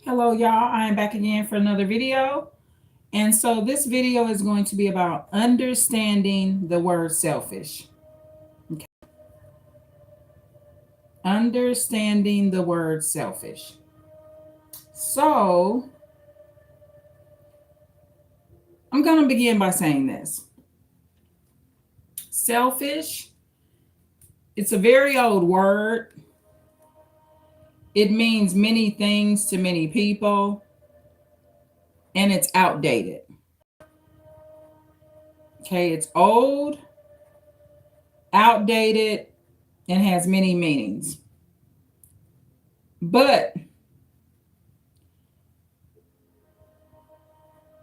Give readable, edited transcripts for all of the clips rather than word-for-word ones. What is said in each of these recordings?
Hello, y'all. I am back again for another video. And so this video is going to be about understanding the word selfish. Okay. Understanding the word selfish. So I'm going to begin by saying this. Selfish, it's a very old word. It means many things to many people, and it's outdated. Okay, it's old, outdated, and has many meanings. But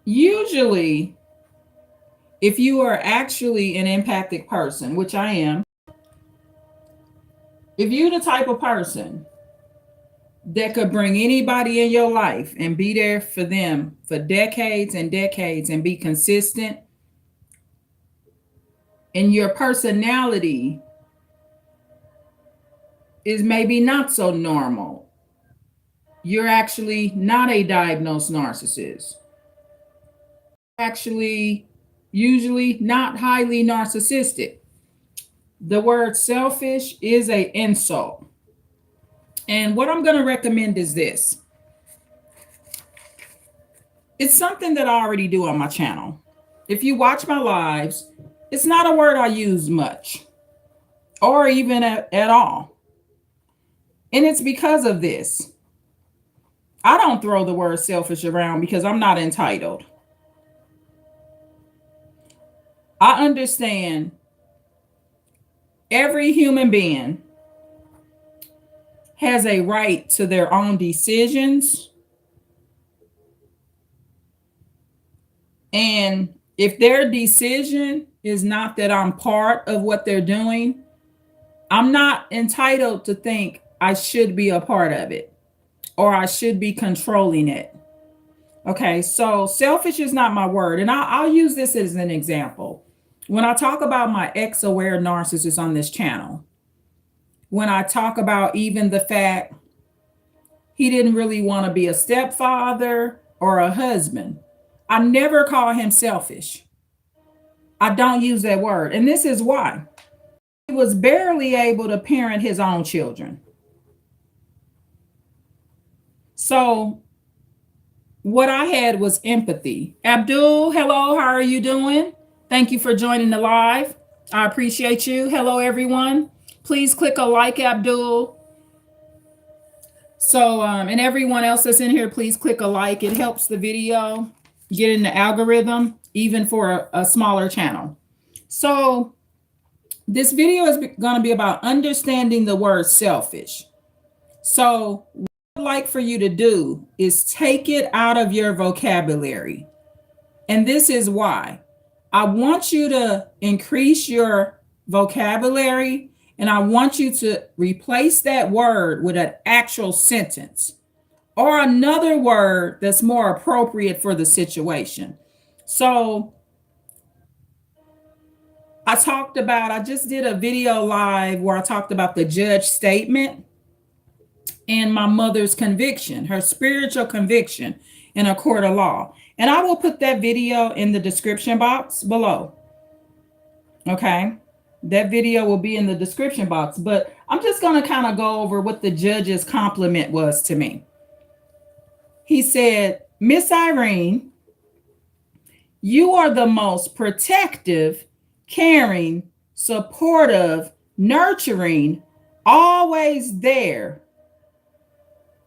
usually, if you are actually an empathic person, which I am, if you're the type of person that could bring anybody in your life and be there for them for decades and decades and be consistent, and your personality is maybe not so normal, you're actually not a diagnosed narcissist. Actually, usually not highly narcissistic. The word selfish is an insult. And what I'm going to recommend is this. It's something that I already do on my channel. If you watch my lives, it's not a word I use much or even at all. And it's because of this. I don't throw the word selfish around because I'm not entitled. I understand every human being has a right to their own decisions. And if their decision is not that I'm part of what they're doing, I'm not entitled to think I should be a part of it or I should be controlling it. Okay, so selfish is not my word. And I'll use this as an example. When I talk about my ex-aware narcissist on this channel, when I talk about even the fact he didn't really want to be a stepfather or a husband, I never call him selfish. I don't use that word. And this is why. He was barely able to parent his own children. So what I had was empathy. Abdul, hello, how are you doing? Thank you for joining the live. I appreciate you. Hello, everyone. Please click a like, Abdul. So, and everyone else that's in here, please click a like. It helps the video get in the algorithm, even for a smaller channel. So this video is going to be about understanding the word selfish. So what I'd like for you to do is take it out of your vocabulary. And this is why. I want you to increase your vocabulary, and I want you to replace that word with an actual sentence or another word that's more appropriate for the situation. So I just did a video live where I talked about the judge statement and my mother's conviction, her spiritual conviction in a court of law. And I will put that video in the description box below. Okay. That video will be in the description box, but I'm just going to kind of go over what the judge's compliment was to me. He said, Miss Irene, you are the most protective, caring, supportive, nurturing, always there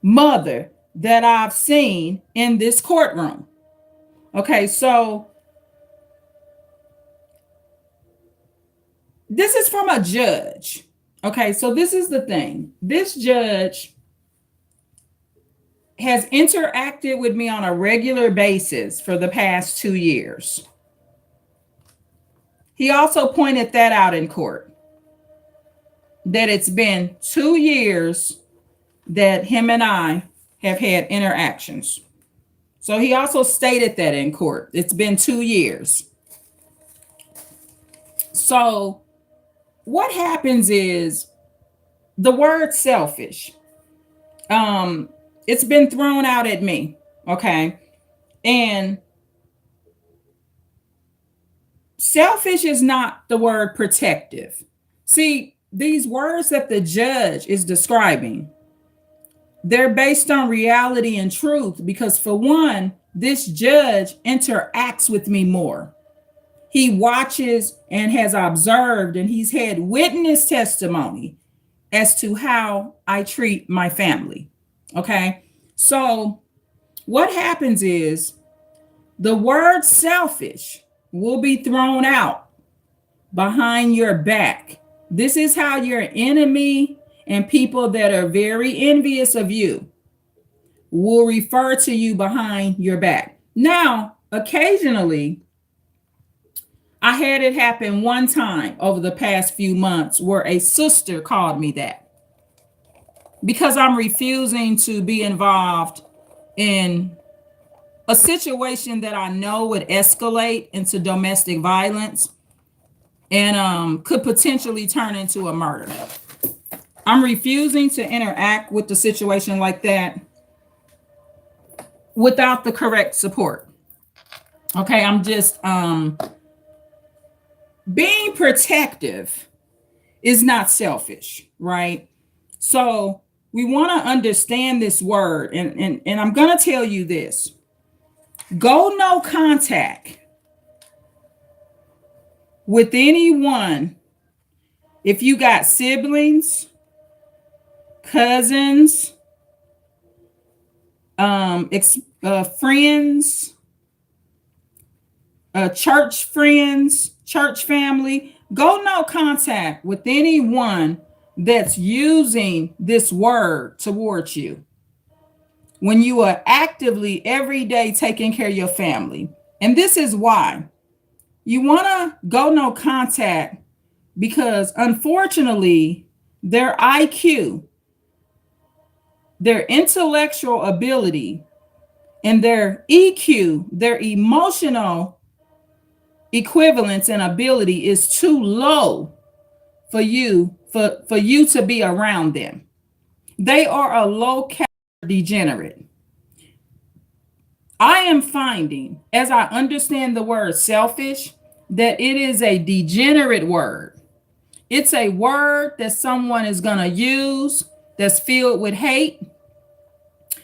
mother that I've seen in this courtroom. Okay, so this is from a judge. Okay, so this is the thing. This judge has interacted with me on a regular basis for the past 2 years. He also pointed that out in court, that it's been 2 years that him and I have had interactions. So he also stated that in court. It's been 2 years. So what happens is the word selfish. It's been thrown out at me. Okay. And selfish is not the word protective. See, these words that the judge is describing, they're based on reality and truth because, for one, this judge interacts with me more. He watches and has observed, and he's had witness testimony as to how I treat my family. Okay. So, what happens is the word selfish will be thrown out behind your back. This is how your enemy and people that are very envious of you will refer to you behind your back. Now, occasionally, I had it happen one time over the past few months where a sister called me that because I'm refusing to be involved in a situation that I know would escalate into domestic violence and could potentially turn into a murder. I'm refusing to interact with the situation like that without the correct support. Okay, I'm just being protective is not selfish, right? So we want to understand this word, and I'm going to tell you this. Go no contact with anyone if you got siblings, cousins, friends, church friends, church family. Go no contact with anyone that's using this word towards you when you are actively every day taking care of your family. And this is why you want to go no contact, because unfortunately, their IQ, their intellectual ability, and their EQ, their emotional equivalence and ability is too low for you to be around them. They are a low caliber degenerate. I am finding, as I understand the word selfish, that it is a degenerate word. It's a word that someone is going to use that's filled with hate,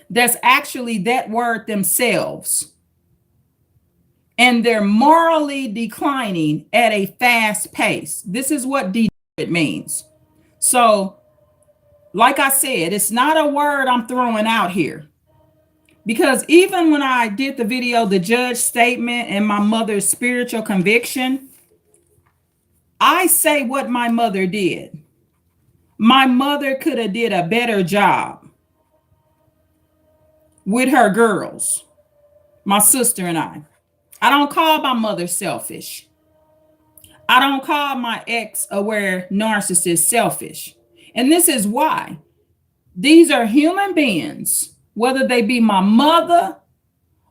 that's actually that word themselves. And they're morally declining at a fast pace. This is what degenerate means. So, like I said, it's not a word I'm throwing out here. Because even when I did the video, the judge statement and my mother's spiritual conviction, I say what my mother did. My mother could have did a better job with her girls, my sister and I. I don't call my mother selfish. I don't call my ex-aware narcissist selfish. And this is why. These are human beings, whether they be my mother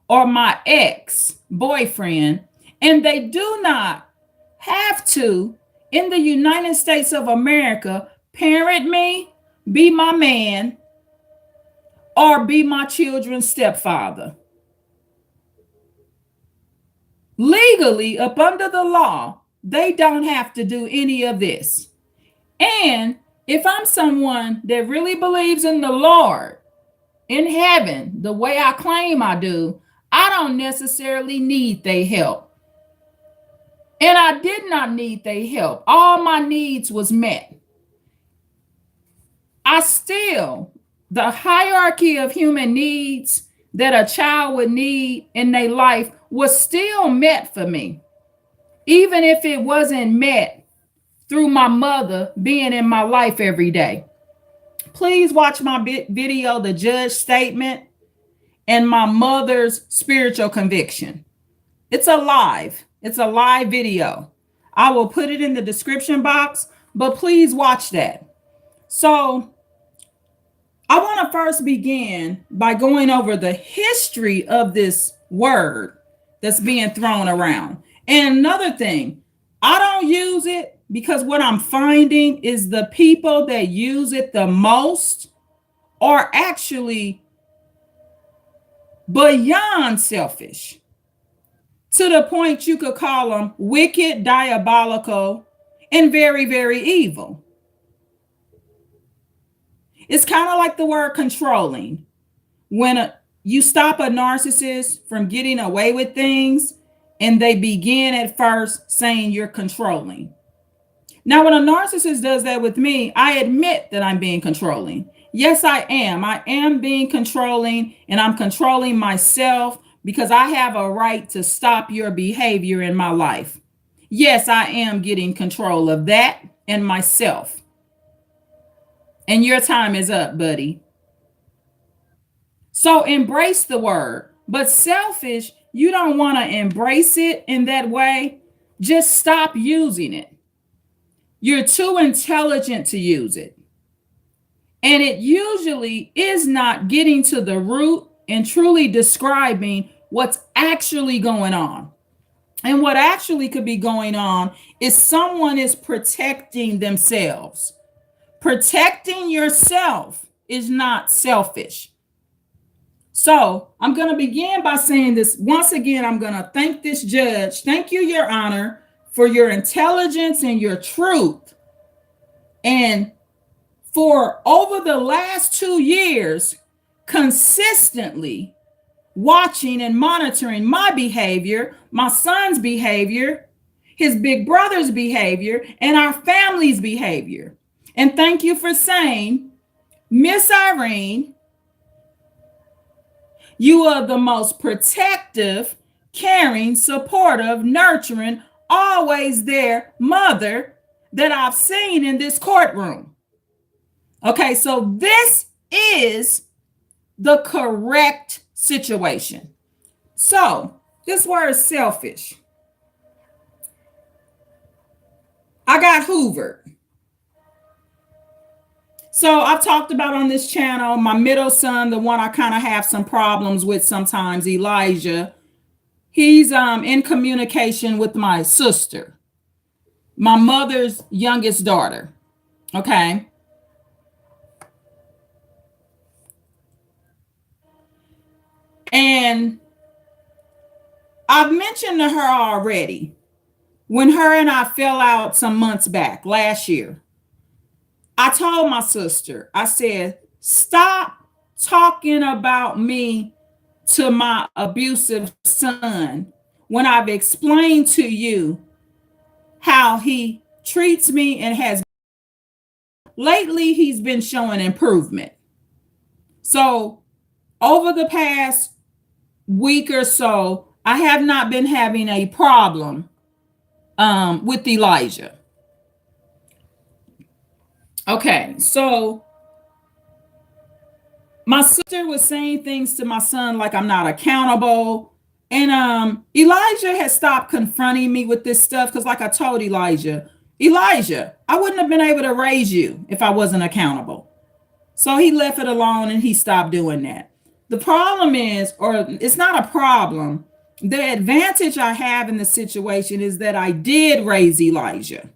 or my ex-boyfriend, and they do not have to, in the United States of America, parent me, be my man, or be my children's stepfather. Legally, up under the law, they don't have to do any of this. And if I'm someone that really believes in the Lord, in heaven, the way I claim I do, I don't necessarily need their help. And I did not need their help. All my needs was met. The hierarchy of human needs that a child would need in their life was still met for me. Even if it wasn't met through my mother being in my life every day. Please watch my video, the judge statement, and my mother's spiritual conviction. It's a live video. I will put it in the description box, but please watch that. So I want to first begin by going over the history of this word that's being thrown around. And another thing, I don't use it because what I'm finding is the people that use it the most are actually beyond selfish, to the point you could call them wicked, diabolical, and very, very evil. It's kind of like the word controlling. When you stop a narcissist from getting away with things, and they begin at first saying you're controlling. Now, when a narcissist does that with me, I admit that I'm being controlling. Yes, I am. I am being controlling, and I'm controlling myself because I have a right to stop your behavior in my life. Yes, I am getting control of that and myself. And your time is up, buddy. So embrace the word. But selfish, you don't want to embrace it in that way. Just stop using it. You're too intelligent to use it. And it usually is not getting to the root and truly describing what's actually going on. And what actually could be going on is someone is protecting themselves. Protecting yourself is not selfish. So I'm going to begin by saying this. Once again, I'm going to thank this judge. Thank you, Your Honor, for your intelligence and your truth. And for over the last 2 years, consistently watching and monitoring my behavior, my son's behavior, his big brother's behavior, and our family's behavior. And thank you for saying, Miss Irene, you are the most protective, caring, supportive, nurturing, always there mother that I've seen in this courtroom. Okay, so this is the correct situation. So this word selfish, I got Hoover. So I've talked about on this channel, my middle son, the one I kind of have some problems with sometimes, Elijah. He's in communication with my sister, my mother's youngest daughter. Okay. And I've mentioned to her already when her and I fell out some months back last year. I told my sister, I said, stop talking about me to my abusive son when I've explained to you how he treats me and has. Lately, he's been showing improvement. So over the past week or so, I have not been having a problem with Elijah. Okay, so my sister was saying things to my son like I'm not accountable. And Elijah has stopped confronting me with this stuff because, like I told Elijah, I wouldn't have been able to raise you if I wasn't accountable. So he left it alone and he stopped doing that. The problem is, or it's not a problem, the advantage I have in the situation is that I did raise Elijah.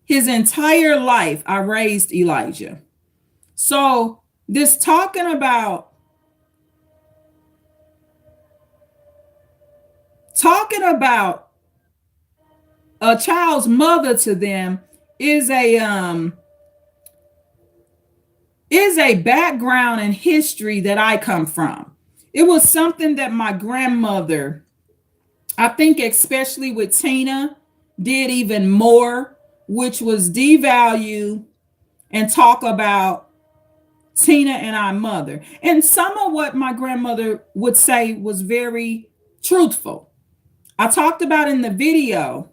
His entire life, I raised Elijah. So this talking about a child's mother to them is a background and history that I come from. It was something that my grandmother, I think especially with Tina, did even more, which was devalue and talk about Tina and our mother. And some of what my grandmother would say was very truthful. I talked about in the video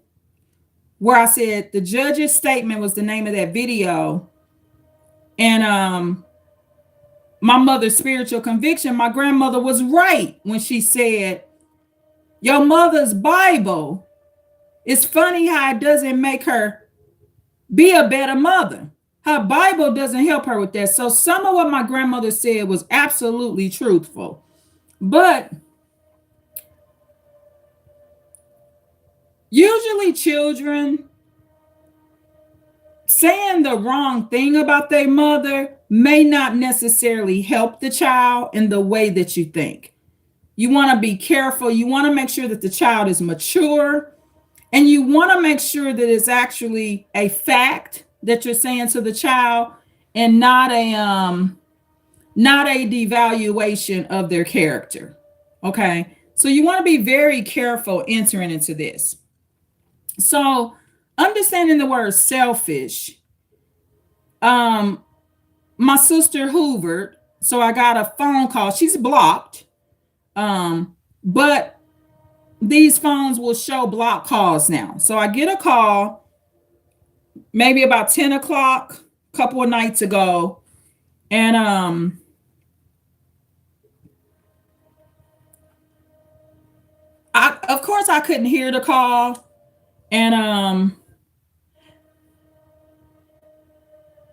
where I said the judge's statement was the name of that video. And my mother's spiritual conviction, my grandmother was right when she said, your mother's Bible, it's funny how it doesn't make her be a better mother. Her Bible doesn't help her with that. So some of what my grandmother said was absolutely truthful. But usually children saying the wrong thing about their mother may not necessarily help the child in the way that you think. You want to be careful. You want to make sure that the child is mature, and you want to make sure that it's actually a fact that you're saying to the child, and not a devaluation of their character. Okay. So you want to be very careful entering into this. So understanding the word selfish, um, my sister Hoover, so I got a phone call. She's blocked. But these phones will show block calls now. So I get a call maybe about 10 o'clock, a couple of nights ago. And of course I couldn't hear the call. And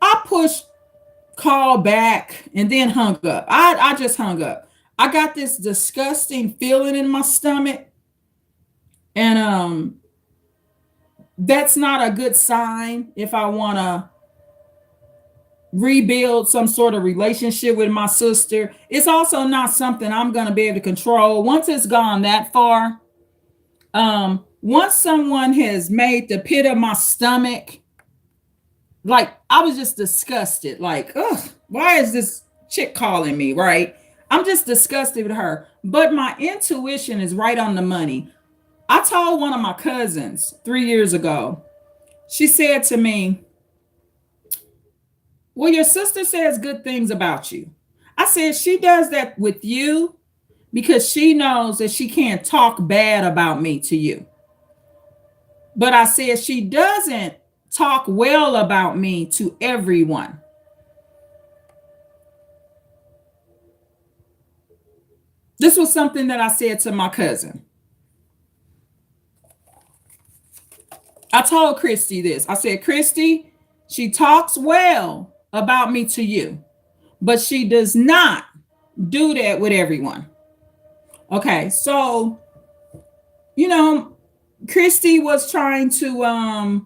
I pushed call back and then hung up. I just hung up. I got this disgusting feeling in my stomach. And that's not a good sign if I want to rebuild some sort of relationship with my sister. It's also not something I'm going to be able to control once it's gone that far. Once someone has made the pit of my stomach, like I was just disgusted. Like, ugh, why is this chick calling me? Right? I'm just disgusted with her. But my intuition is right on the money. I told one of my cousins 3 years ago, she said to me, well, your sister says good things about you. I said, she does that with you because she knows that she can't talk bad about me to you. But I said, she doesn't talk well about me to everyone. This was something that I said to my cousin. I told Christy this. I said, Christy, she talks well about me to you, but she does not do that with everyone. Okay, so, Christy was trying to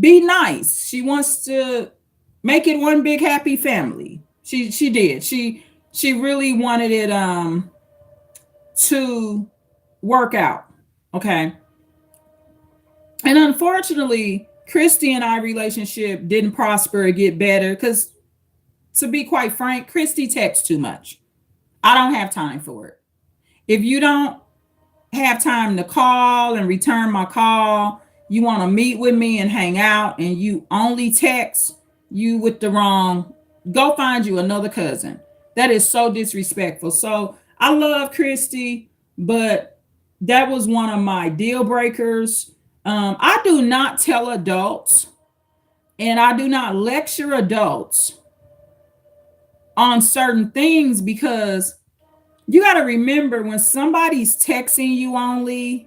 be nice. She wants to make it one big happy family. She did. She really wanted it to work out. Okay. And unfortunately, Christy and I relationship didn't prosper or get better because, to be quite frank, Christy texts too much. I don't have time for it. If you don't have time to call and return my call, you want to meet with me and hang out, and you only text, you with the wrong, go find you another cousin. That is so disrespectful. So I love Christy, but that was one of my deal breakers. I do not tell adults and I do not lecture adults on certain things because you got to remember when somebody's texting you only,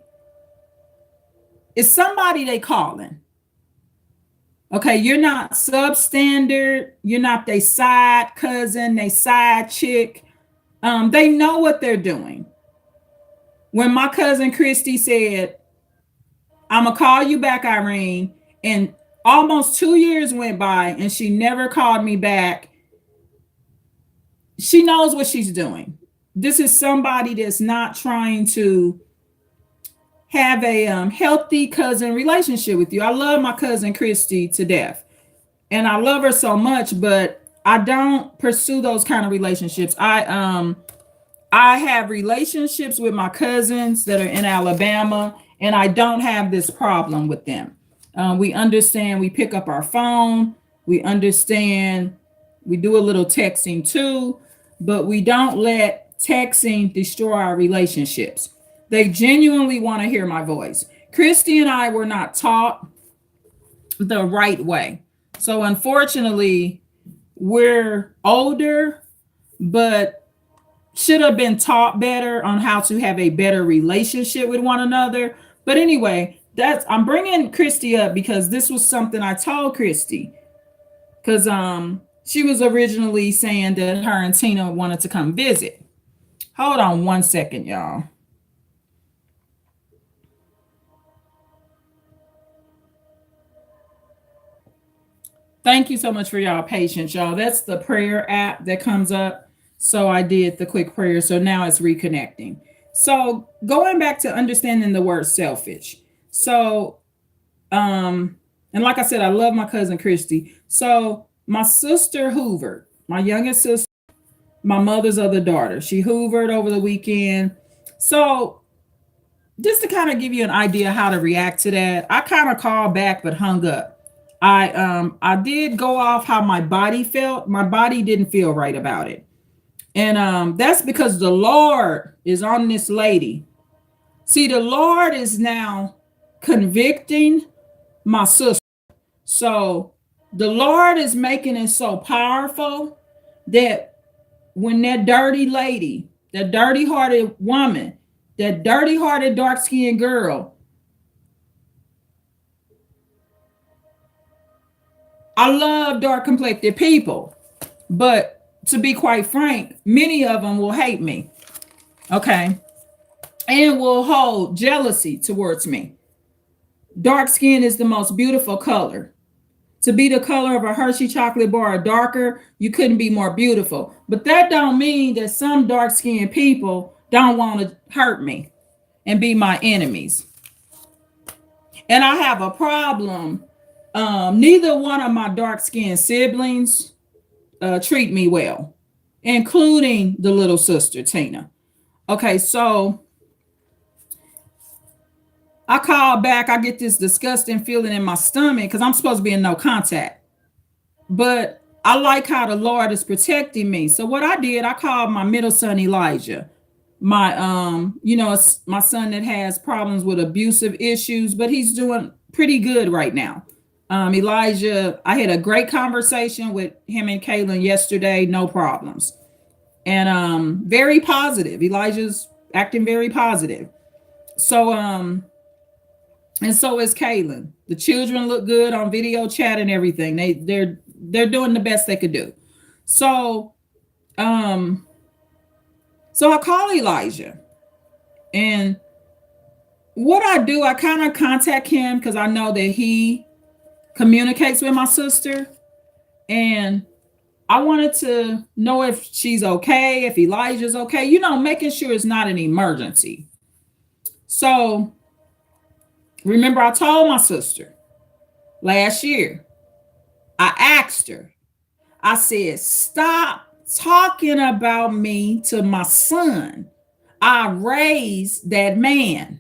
it's somebody they calling. Okay, you're not substandard. You're not their side cousin, they side chick. They know what they're doing. When my cousin Christy said, I'm going to call you back, Irene, and almost 2 years went by and she never called me back, she knows what she's doing. This is somebody that's not trying to have a healthy cousin relationship with you. I love my cousin Christy to death, and I love her so much, but I don't pursue those kind of relationships. I have relationships with my cousins that are in Alabama, and I don't have this problem with them. We understand. We pick up our phone. We understand. We do a little texting too, but we don't let texting destroy our relationships. They genuinely want to hear my voice. Christy and I were not taught the right way. So unfortunately, we're older, but should have been taught better on how to have a better relationship with one another. But anyway, I'm bringing Christy up because this was something I told Christy, because she was originally saying that her and Tina wanted to come visit. Hold on one second, y'all. Thank you so much for y'all patience, y'all. That's the prayer app that comes up. So I did the quick prayer. So now it's reconnecting. So going back to understanding the word selfish. So um and like I said, I love my cousin Christy. So my sister Hoover, my youngest sister, my mother's other daughter, she hoovered over the weekend. So just to kind of give you an idea how to react to that, I kind of called back but hung up. I did go off how my body felt. My body didn't feel right about it. And that's because the Lord is on this lady. See, the Lord is now convicting my sister. So the Lord is making it so powerful that when that dirty lady, that dirty hearted woman, that dirty hearted dark skinned girl, I love dark complected people, but to be quite frank, many of them will hate me. Okay. And will hold jealousy towards me. Dark skin is the most beautiful color. To be the color of a Hershey chocolate bar or darker, you couldn't be more beautiful. But that don't mean that some dark skinned people don't want to hurt me and be my enemies. And I have a problem. Neither one of my dark skinned siblings treat me well, including the little sister, Tina. Okay, so I call back. I get this disgusting feeling in my stomach because I'm supposed to be in no contact. But I like how the Lord is protecting me. So what I did, I called my middle son Elijah. My my son that has problems with abusive issues, but he's doing pretty good right now. Elijah, I had a great conversation with him and Kaylin yesterday, no problems. And very positive. Elijah's acting very positive. So and so is Kaylin. The children look good on video chat and everything. They're doing the best they could do. So um so I call Elijah, and what I do, I kind of contact him because I know that he communicates with my sister, and I wanted to know if she's okay, if Elijah's okay, making sure it's not an emergency. So remember, I told my sister last year, I asked her, I said, stop talking about me to my son. I raised that man.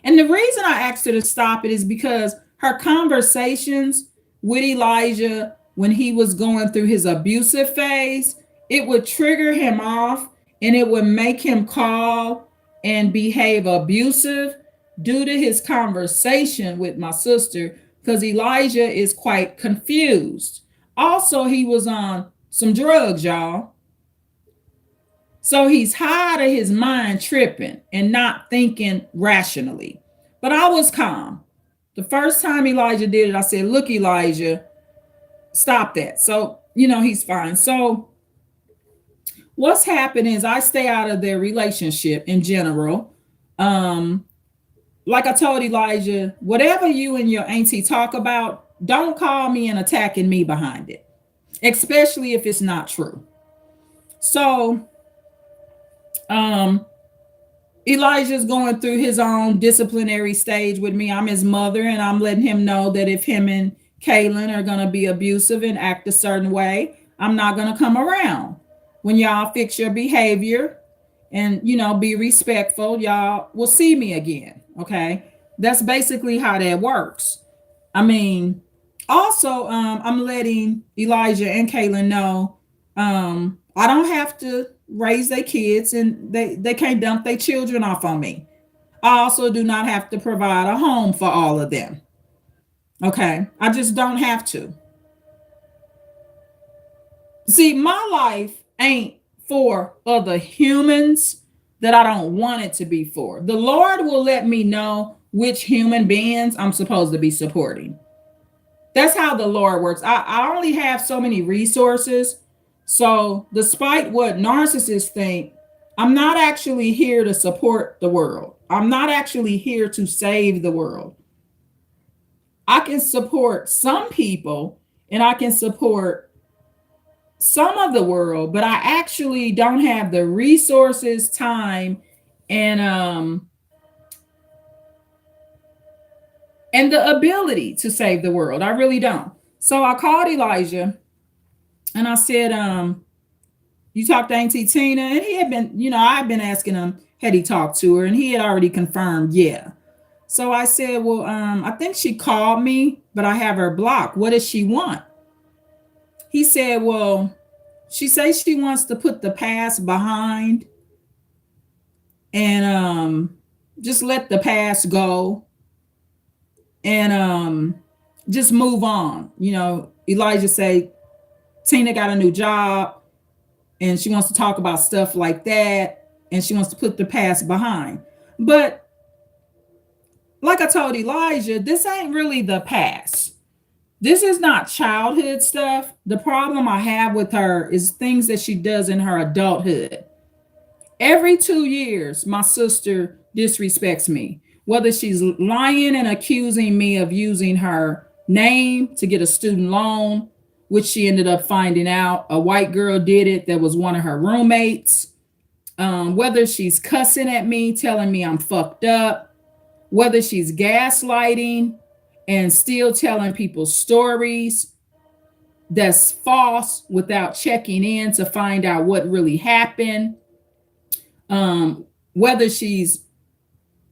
And the reason I asked her to stop it is because her conversations with Elijah when he was going through his abusive phase, it would trigger him off and it would make him call and behave abusive due to his conversation with my sister, because Elijah is quite confused. Also, he was on some drugs, y'all. So he's high out of his mind, tripping and not thinking rationally. But I was calm. The first time Elijah did it, I said, look, Elijah, stop that. So, he's fine. So what's happened is I stay out of their relationship in general. Like I told Elijah, whatever you and your auntie talk about, don't call me and attacking me behind it, especially if it's not true. So Elijah's going through his own disciplinary stage with me. I'm his mother, and I'm letting him know that if him and Kaylin are going to be abusive and act a certain way, I'm not going to come around. When y'all fix your behavior and, be respectful, y'all will see me again. Okay. That's basically how that works. I mean, also, I'm letting Elijah and Kaylin know I don't have to raise their kids, and they can't dump their children off on me. I also do not have to provide a home for all of them. Okay. I just don't have to. See, my life ain't for other humans that I don't want it to be for. The Lord will let me know which human beings I'm supposed to be supporting. That's how the Lord works. I only have so many resources. So despite what narcissists think, I'm not actually here to support the world. I'm not actually here to save the world. I can support some people, and I can support some of the world, but I actually don't have the resources, time, and the ability to save the world. I really don't. So I called Elijah and I said, you talked to Auntie Tina? And he had been, I've been asking him, had he talked to her? And he had already confirmed, yeah. So I said, well, I think she called me, but I have her blocked. What does she want? He said, well, she says she wants to put the past behind and just let the past go and just move on. Elijah say Tina got a new job and she wants to talk about stuff like that and she wants to put the past behind. But like I told Elijah, this ain't really the past. This is not childhood stuff. The problem I have with her is things that she does in her adulthood. Every 2 years, my sister disrespects me, whether she's lying and accusing me of using her name to get a student loan, which she ended up finding out a white girl did it that was one of her roommates, whether she's cussing at me, telling me I'm fucked up, whether she's gaslighting and still telling people stories that's false without checking in to find out what really happened, whether she's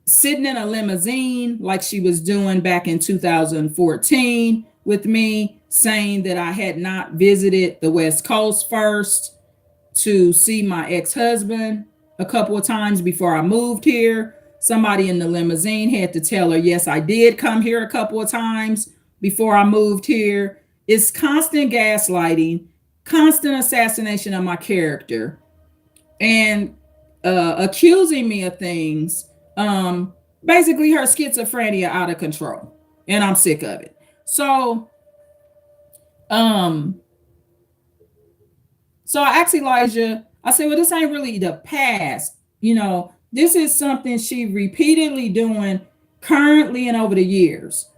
sitting in a limousine like she was doing back in 2014 with me, saying that I had not visited the West Coast first to see my ex-husband a couple of times before I moved here. Somebody in the limousine had to tell her, yes, I did come here a couple of times before I moved here. It's constant gaslighting, constant assassination of my character, and accusing me of things. Basically, her schizophrenia out of control, and I'm sick of it. So I asked Elijah, I said, well, this ain't really the past. This is something she repeatedly doing currently and over the years.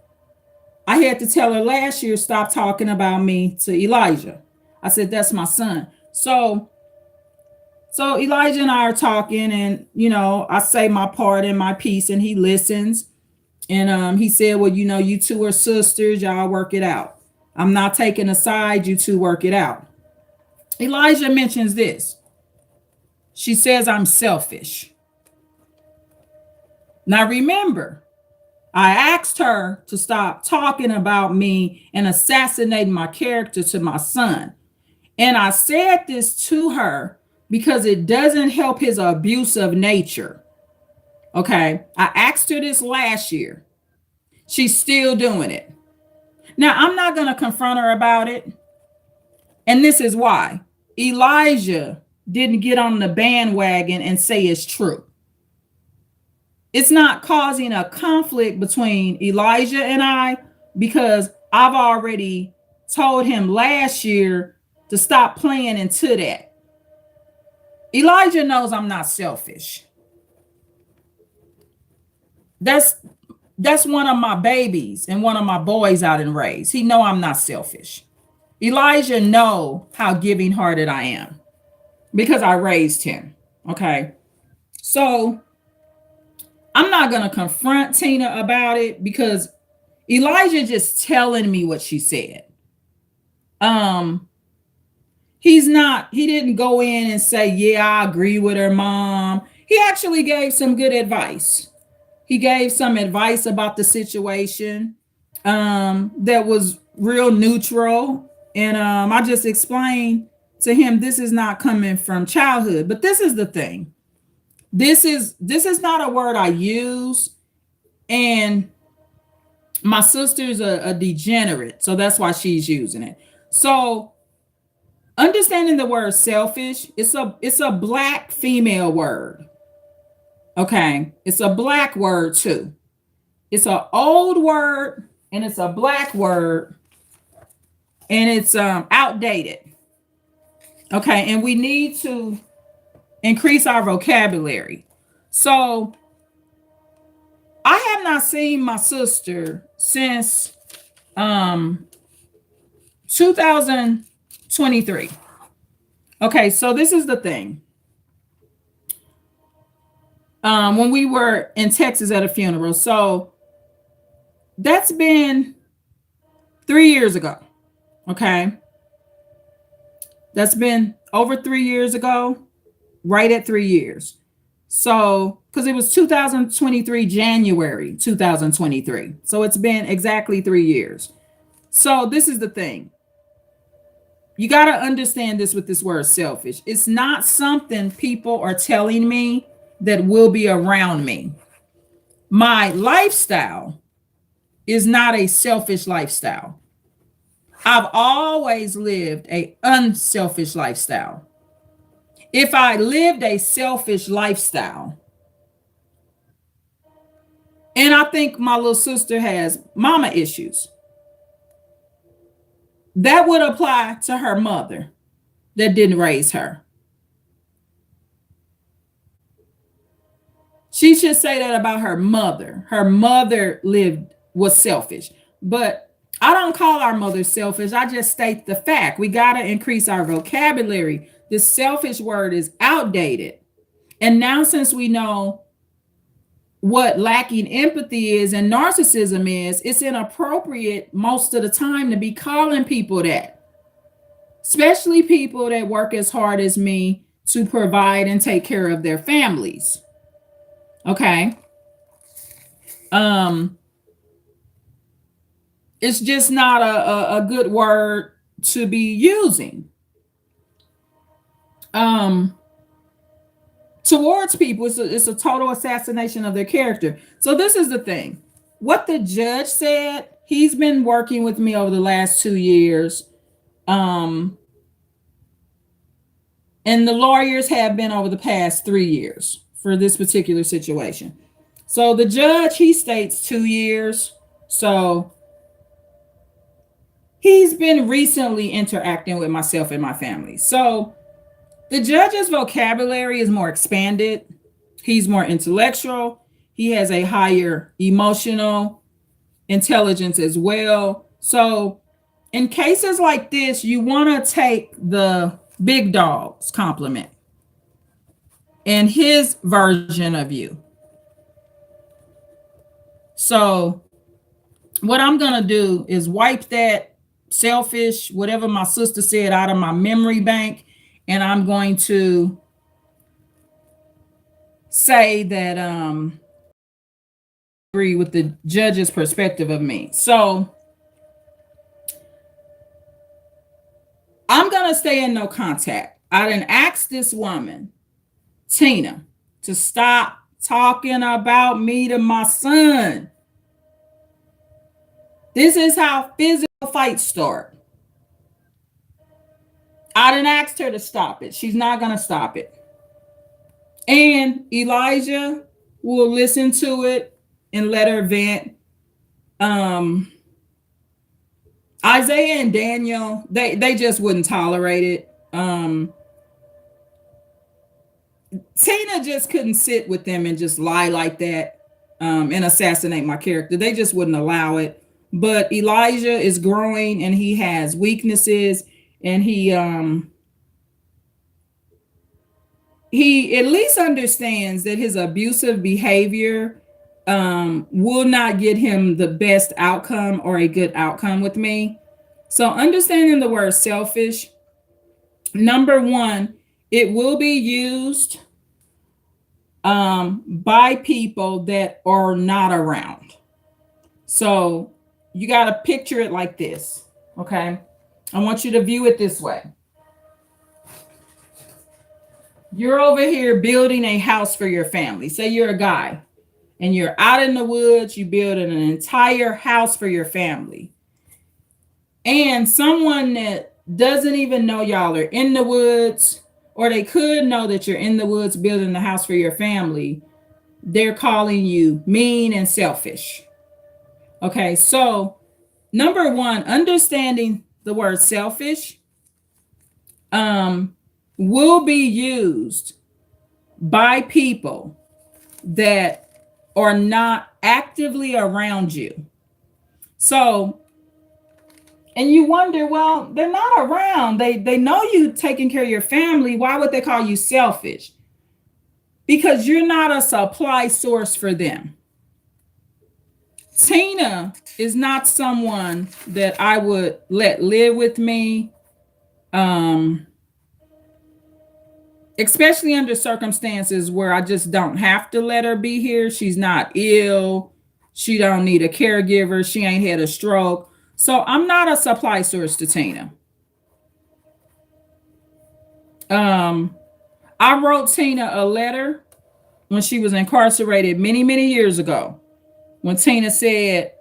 I had to tell her last year, stop talking about me to Elijah. I said, that's my son. So Elijah and I are talking and, I say my part in my piece and he listens. And he said, well, you two are sisters. Y'all work it out. I'm not taking a side. You two work it out. Elijah mentions this. She says I'm selfish. Now, remember, I asked her to stop talking about me and assassinating my character to my son. And I said this to her because it doesn't help his abusive nature. Okay. I asked her this last year. She's still doing it. Now, I'm not going to confront her about it. And this is why. Elijah didn't get on the bandwagon and say it's true. It's not causing a conflict between Elijah and I because I've already told him last year to stop playing into that. Elijah knows I'm not selfish. That's one of my babies and one of my boys out and raised. He know I'm not selfish. Elijah know how giving hearted I am because I raised him. Okay. So I'm not going to confront Tina about it because Elijah just telling me what she said. He didn't go in and say, yeah, I agree with her mom. He actually gave some good advice. He gave some advice about the situation that was real neutral. And I just explained to him, this is not coming from childhood. But this is the thing. This is not a word I use. And my sister's a degenerate. So that's why she's using it. So understanding the word selfish, it's a black female word. Okay. It's a black word too. It's an old word and it's a black word and it's outdated. Okay. And we need to increase our vocabulary. So I have not seen my sister since 2023. Okay, so this is the thing. When we were in Texas at a funeral, so that's been 3 years ago. Okay, that's been over 3 years ago, right at 3 years. So, because it was 2023, January 2023. So it's been exactly 3 years. So, this is the thing. You got to understand this with this word selfish. It's not something people are telling me that will be around me. My lifestyle is not a selfish lifestyle. I've always lived a unselfish lifestyle. If I lived a selfish lifestyle, and I think my little sister has mama issues, that would apply to her mother that didn't raise her. She should say that about her mother. Her mother was selfish. But I don't call our mother selfish. I just state the fact. We got to increase our vocabulary. This selfish word is outdated. And now, since we know what lacking empathy is and narcissism is, it's inappropriate most of the time to be calling people that, especially people that work as hard as me to provide and take care of their families. Okay. It's just not a good word to be using. Towards people, it's a total assassination of their character. So this is the thing. What the judge said, he's been working with me over the last 2 years. And the lawyers have been over the past 3 years for this particular situation. So the judge, he states 2 years. So he's been recently interacting with myself and my family. So the judge's vocabulary is more expanded. He's more intellectual. He has a higher emotional intelligence as well. So in cases like this, you want to take the big dog's compliment and his version of you. So what I'm going to do is wipe that selfish, whatever my sister said, out of my memory bank. And I'm going to say that I agree with the judge's perspective of me. So I'm going to stay in no contact. I didn't ask this woman, Tina, to stop talking about me to my son. This is how physical fights start. I didn't ask her to stop it. She's not going to stop it. And Elijah will listen to it and let her vent. Isaiah and Daniel, they just wouldn't tolerate it. Tina just couldn't sit with them and just lie like that and assassinate my character. They just wouldn't allow it. But Elijah is growing and he has weaknesses, and he at least understands that his abusive behavior will not get him the best outcome or a good outcome with me. So understanding the word selfish, number one, it will be used by people that are not around. So you got to picture it like this, okay? I want you to view it this way. You're over here building a house for your family. Say you're a guy and you're out in the woods, you're building an entire house for your family. And someone that doesn't even know y'all are in the woods, or they could know that you're in the woods building the house for your family, they're calling you mean and selfish. Okay, so number one, understanding the word selfish will be used by people that are not actively around you. So And you wonder, well, they're not around. They know you taking care of your family. Why would they call you selfish? Because you're not a supply source for them. Tina is not someone that I would let live with me. Um, Especially under circumstances where I just don't have to let her be here. She's not ill. She don't need a caregiver. She ain't had a stroke. So I'm not a supply source to Tina. Um, I wrote Tina a letter when she was incarcerated many, many years ago. When Tina said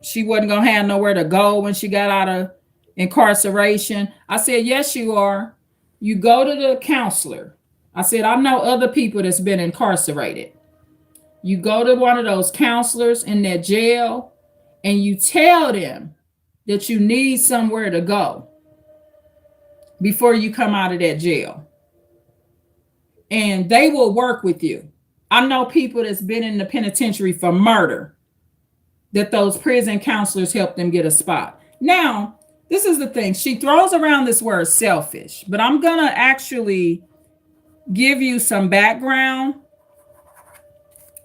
she wasn't going to have nowhere to go when she got out of incarceration, I said, yes, you are. You go to the counselor. I said, I know other people that's been incarcerated. You go to one of those counselors in that jail and you tell them that you need somewhere to go before you come out of that jail. And they will work with you. I know people that's been in the penitentiary for murder, that those prison counselors help them get a spot. Now, this is the thing. She throws around this word selfish, but I'm going to actually give you some background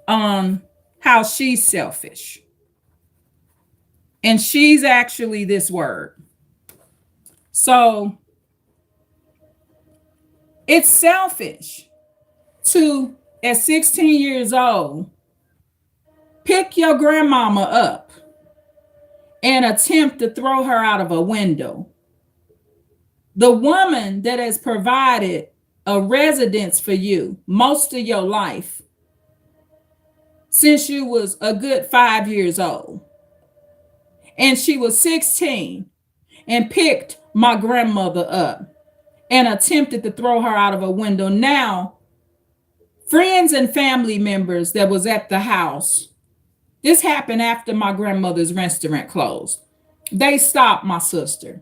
on how she's selfish. And she's actually this word. So it's selfish to, at 16 years old, pick your grandmama up and attempt to throw her out of a window. The woman that has provided a residence for you most of your life since you was a good 5 years old. And she was 16 and picked my grandmother up and attempted to throw her out of a window. Now, friends and family members that was at the house, this happened after my grandmother's restaurant closed. They stopped my sister.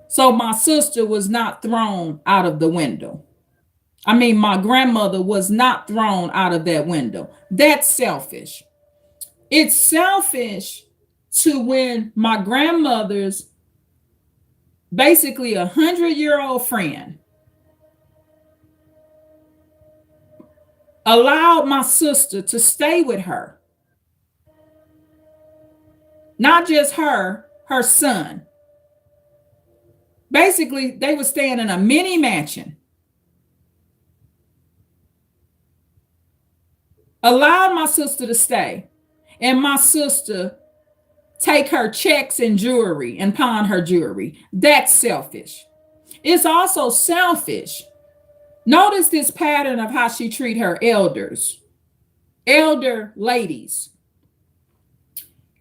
So my sister was not thrown out of the window. I mean, my grandmother was not thrown out of that window. That's selfish. It's selfish to when my grandmother's basically 100-year-old friend allowed my sister to stay with her. Not just her son. Basically, they were staying in a mini mansion. Allowed my sister to stay. And my sister take her checks and jewelry and pawn her jewelry. That's selfish. It's also selfish. Notice this pattern of how she treat her elders, elder ladies.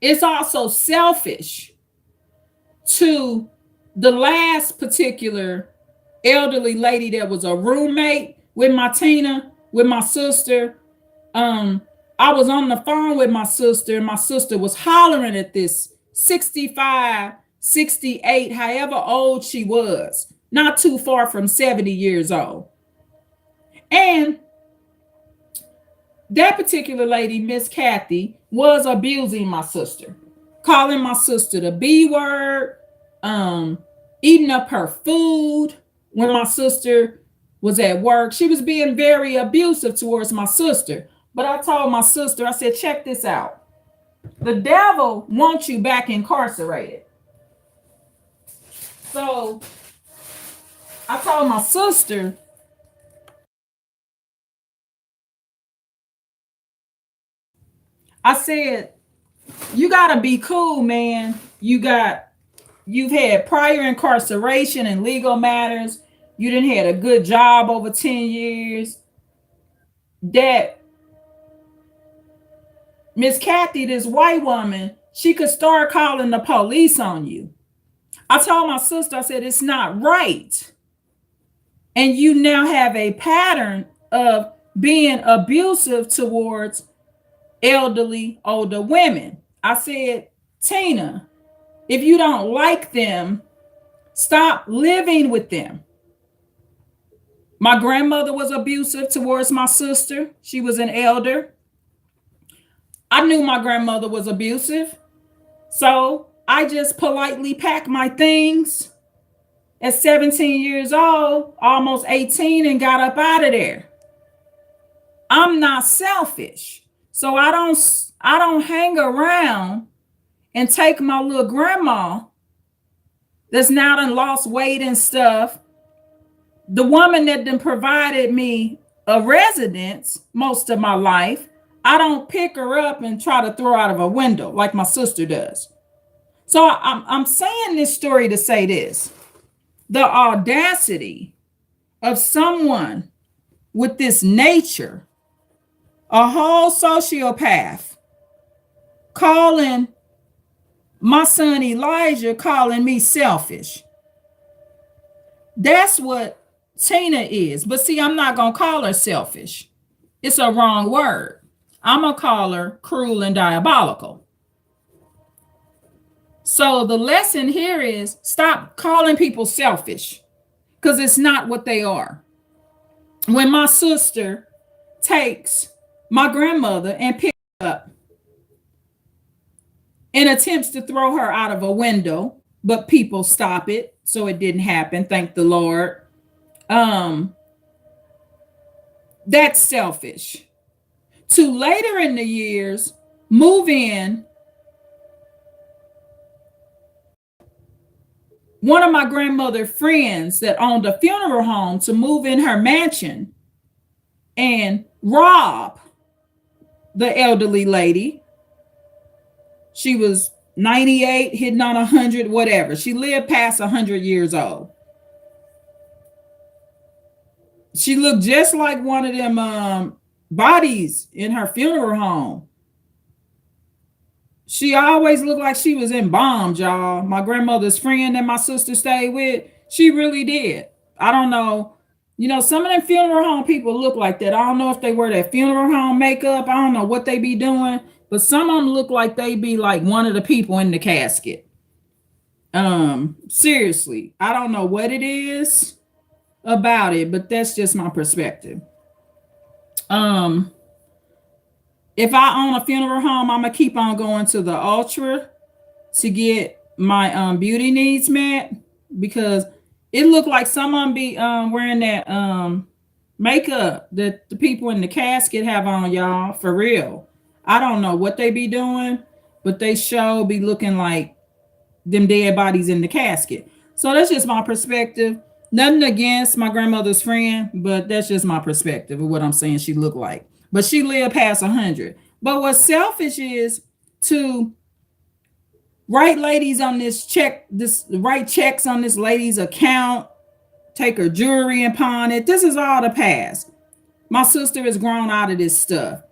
It's also selfish to the last particular elderly lady that was a roommate with my Tina, with my sister. I was on the phone with my sister, and my sister was hollering at this 65, 68, however old she was, not too far from 70 years old. And that particular lady, Miss Kathy, was abusing my sister, calling my sister the B word, eating up her food when my sister was at work. She was being very abusive towards my sister. But I told my sister, I said, check this out. The devil wants you back incarcerated. So I told my sister, I said, you got to be cool, man. You've had prior incarceration and legal matters. You didn't had a good job over 10 years. That Miss Kathy, this white woman, she could start calling the police on you. I told my sister, I said, it's not right. And you now have a pattern of being abusive towards elderly, older women. I said, Tina, if you don't like them, stop living with them. My grandmother was abusive towards my sister. She was an elder. I knew my grandmother was abusive. So I just politely packed my things at 17 years old, almost 18, and got up out of there. I'm not selfish. So I don't hang around and take my little grandma that's now done lost weight and stuff. The woman that done provided me a residence most of my life, I don't pick her up and try to throw out of a window like my sister does. So I'm saying this story to say this. The audacity of someone with this nature, a whole sociopath, calling my son Elijah, calling me selfish. That's what Tina is. But see, I'm not going to call her selfish. It's a wrong word. I'm going to call her cruel and diabolical. So the lesson here is stop calling people selfish, because it's not what they are. When my sister takes my grandmother and picks her up and attempts to throw her out of a window, but people stop it, so it didn't happen, thank the Lord. That's selfish. To later in the years, move in one of my grandmother's friends that owned a funeral home, to move in her mansion and rob the elderly lady. She was 98, hitting on 100, whatever. She lived past 100 years old. She looked just like one of them bodies in her funeral home. She always looked like she was embalmed, y'all. My grandmother's friend that my sister stayed with, she really did. I don't know. You know, some of them funeral home people look like that. I don't know if they wear that funeral home makeup. I don't know what they be doing, but some of them look like they be like one of the people in the casket. Seriously, I don't know what it is about it, but that's just my perspective. If I own a funeral home, I'm gonna keep on going to the Ultra to get my beauty needs met, because it looked like someone be wearing that makeup that the people in the casket have on, y'all, for real. I don't know what they be doing, but they sure be looking like them dead bodies in the casket. So that's just my perspective. Nothing against my grandmother's friend, but that's just my perspective of what I'm saying she looked like. But she lived past 100. But what's selfish is to write ladies on write checks on this lady's account, take her jewelry and pawn it. This is all the past. My sister has grown out of this stuff.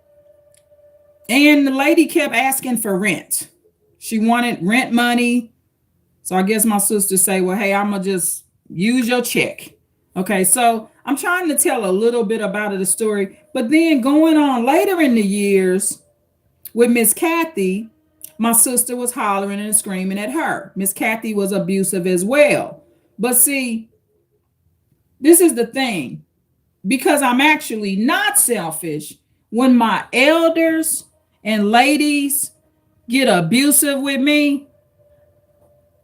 And the lady kept asking for rent. She wanted rent money. So I guess my sister say, well, hey, I'm going to just use your check. Okay, so I'm trying to tell a little bit about the story, but then going on later in the years with Miss Kathy, my sister was hollering and screaming at her. Miss Kathy was abusive as well. But see, this is the thing, because I'm actually not selfish. When my elders and ladies get abusive with me,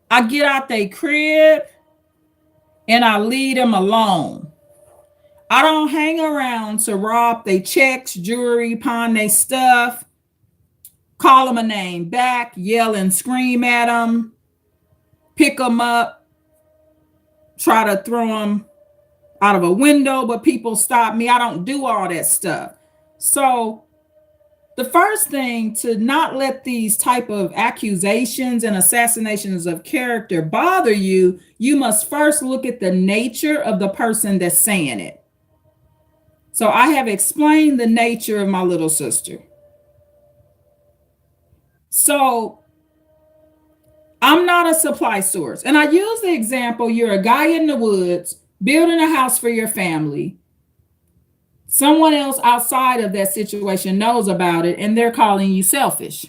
I get out their crib and I leave them alone. I don't hang around to rob their checks, jewelry, pawn their stuff, call them a name back, yell and scream at them, pick them up, try to throw them out of a window, but people stop me. I don't do all that stuff. So the first thing, to not let these type of accusations and assassinations of character bother you, you must first look at the nature of the person that's saying it. So I have explained the nature of my little sister. So I'm not a supply source. And I use the example, you're a guy in the woods building a house for your family. Someone else outside of that situation knows about it, and they're calling you selfish.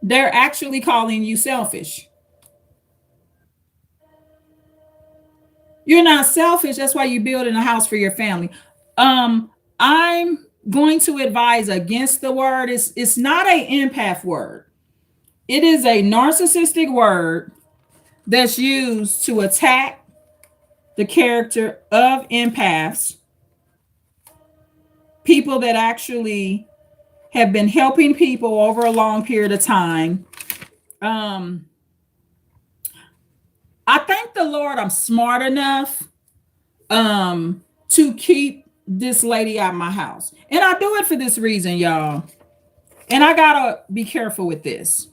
They're actually calling you selfish. You're not selfish. That's why you're building a house for your family. I'm going to advise against the word. It's not an empath word. It is a narcissistic word that's used to attack the character of empaths, people that actually have been helping people over a long period of time. Um, I thank the Lord I'm smart enough to keep this lady out my house. And I do it for this reason, y'all. And I gotta be careful with this.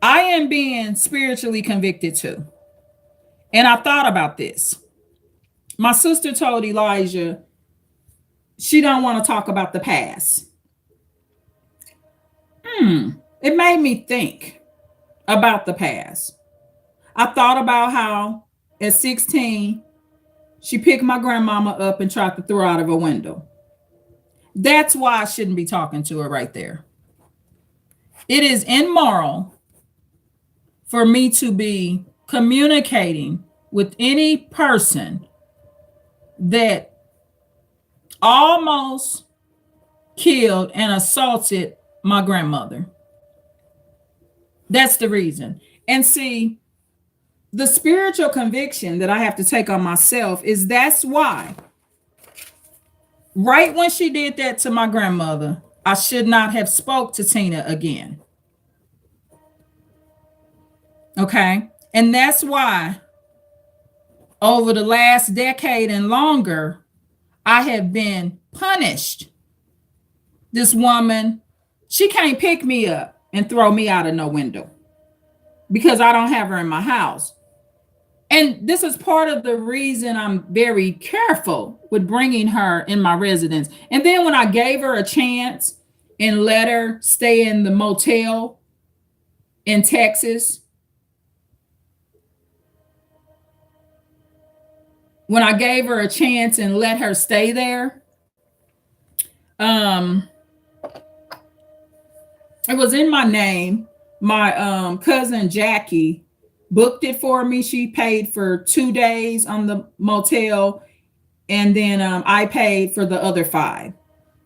I am being spiritually convicted too. And I thought about this. My sister told Elijah she don't want to talk about the past. It made me think about the past. I thought about how at 16 she picked my grandmama up and tried to throw her out of a window. That's why I shouldn't be talking to her right there. It is immoral for me to be communicating with any person that almost killed and assaulted my grandmother. That's the reason. And see, the spiritual conviction that I have to take on myself is that's why, right when she did that to my grandmother, I should not have spoke to Tina again. Okay? And that's why over the last decade and longer, I have been punished. This woman, she can't pick me up and throw me out of no window because I don't have her in my house. And this is part of the reason I'm very careful with bringing her in my residence. And then when I gave her a chance and let her stay in the motel in Texas, when I gave her a chance and let her stay there, it was in my name. My cousin Jackie booked it for me. She paid for 2 days on the motel, and then I paid for the other 5.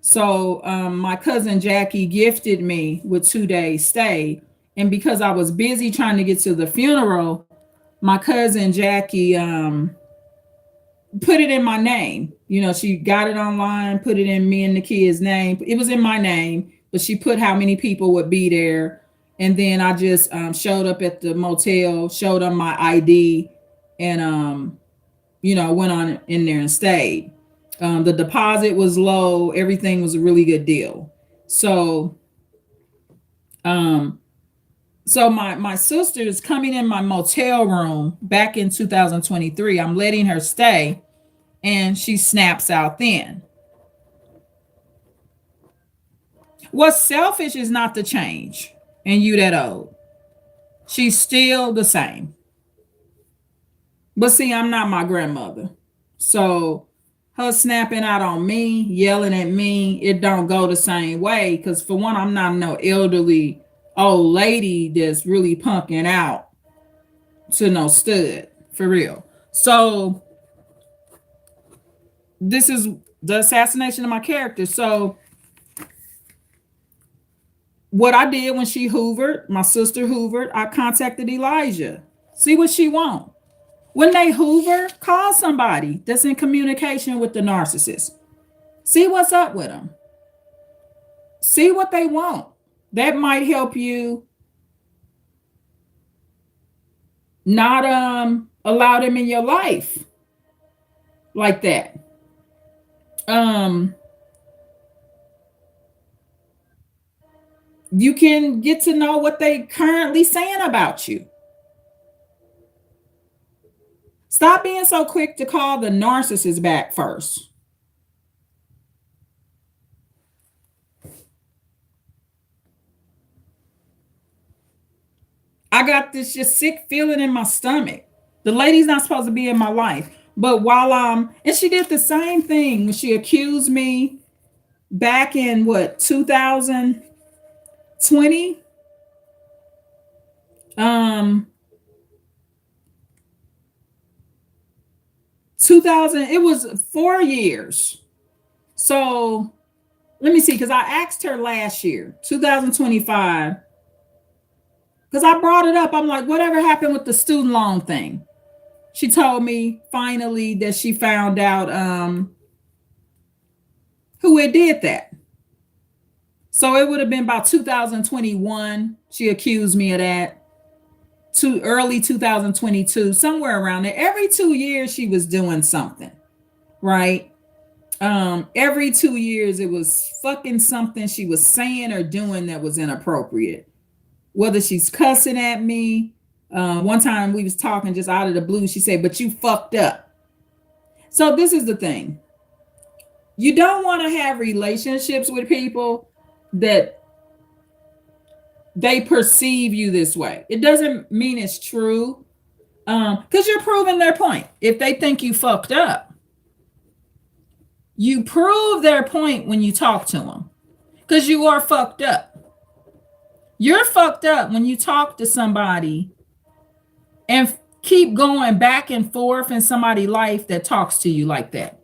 So my cousin Jackie gifted me with 2 days stay, and because I was busy trying to get to the funeral, my cousin Jackie put it in my name. You know, she got it online, put it in me and the kid's name. It was in my name, but she put how many people would be there. And then I just showed up at the motel, showed them my ID, and went on in there and stayed. The deposit was low. Everything was a really good deal. So my sister is coming in my motel room back in 2023. I'm letting her stay, and she snaps out then. What's selfish is not the change, and you that old. She's still the same. But see, I'm not my grandmother. So her snapping out on me, yelling at me, it don't go the same way. Because for one, I'm not no elderly old lady that's really punking out to no stud, for real. So this is the assassination of my character. So what I did when she hoovered, my sister hoovered, I contacted Elijah. See what she want. When they hoover, call somebody that's in communication with the narcissist. See what's up with them. See what they want. That might help you not allow them in your life like that. You can get to know what they currently saying about you. Stop being so quick to call the narcissist back first. I got this just sick feeling in my stomach. The lady's not supposed to be in my life. But while and she did the same thing when she accused me back in 2020. 2000, it was 4 years. So let me see, because I asked her last year, 2025, Because I brought it up. I'm like, whatever happened with the student loan thing? She told me finally that she found out who had did that. So it would have been about 2021. She accused me of that. To early 2022, somewhere around there. Every 2 years she was doing something, right? Every 2 years it was fucking something she was saying or doing that was inappropriate. Whether she's cussing at me. One time we was talking just out of the blue. She said, "But you fucked up." So this is the thing. You don't want to have relationships with people that they perceive you this way. It doesn't mean it's true, because you're proving their point. If they think you fucked up, you prove their point when you talk to them, because you are fucked up. You're fucked up when you talk to somebody and keep going back and forth in somebody's life that talks to you like that.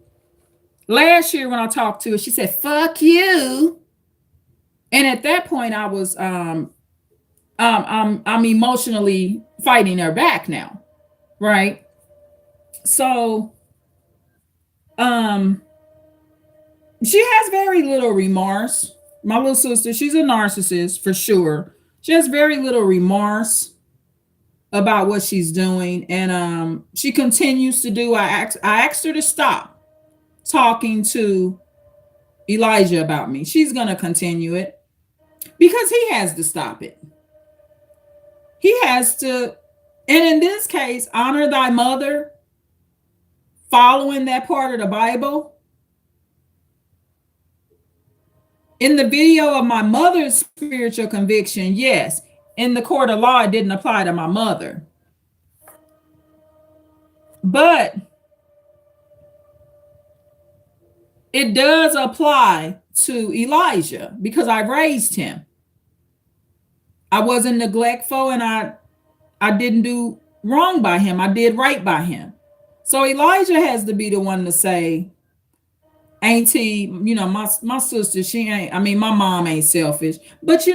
Last year when I talked to her, she said, "Fuck you." And at that point I was I'm emotionally fighting her back now, right? So she has very little remorse. My little sister, she's a narcissist for sure. She has very little remorse about what she's doing, and she continues to do. I asked her to stop talking to Elijah about me. She's gonna continue it because he has to stop it. He has to, and in this case, honor thy mother, following that part of the Bible. In the video of my mother's spiritual conviction, yes. In the court of law, it didn't apply to my mother. But it does apply to Elijah because I raised him. I wasn't neglectful, and I didn't do wrong by him. I did right by him. So Elijah has to be the one to say, ain't he, my sister, she ain't, my mom ain't selfish. But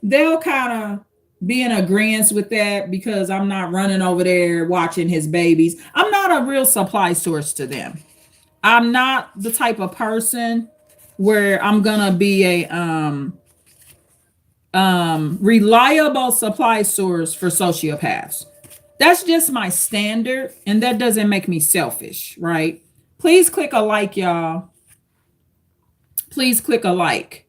they'll kind of be in agreement with that because I'm not running over there watching his babies. I'm not a real supply source to them. I'm not the type of person where I'm gonna be a reliable supply source for sociopaths. That's just my standard, and that doesn't make me selfish, right? Please click a like, y'all. Please click a like.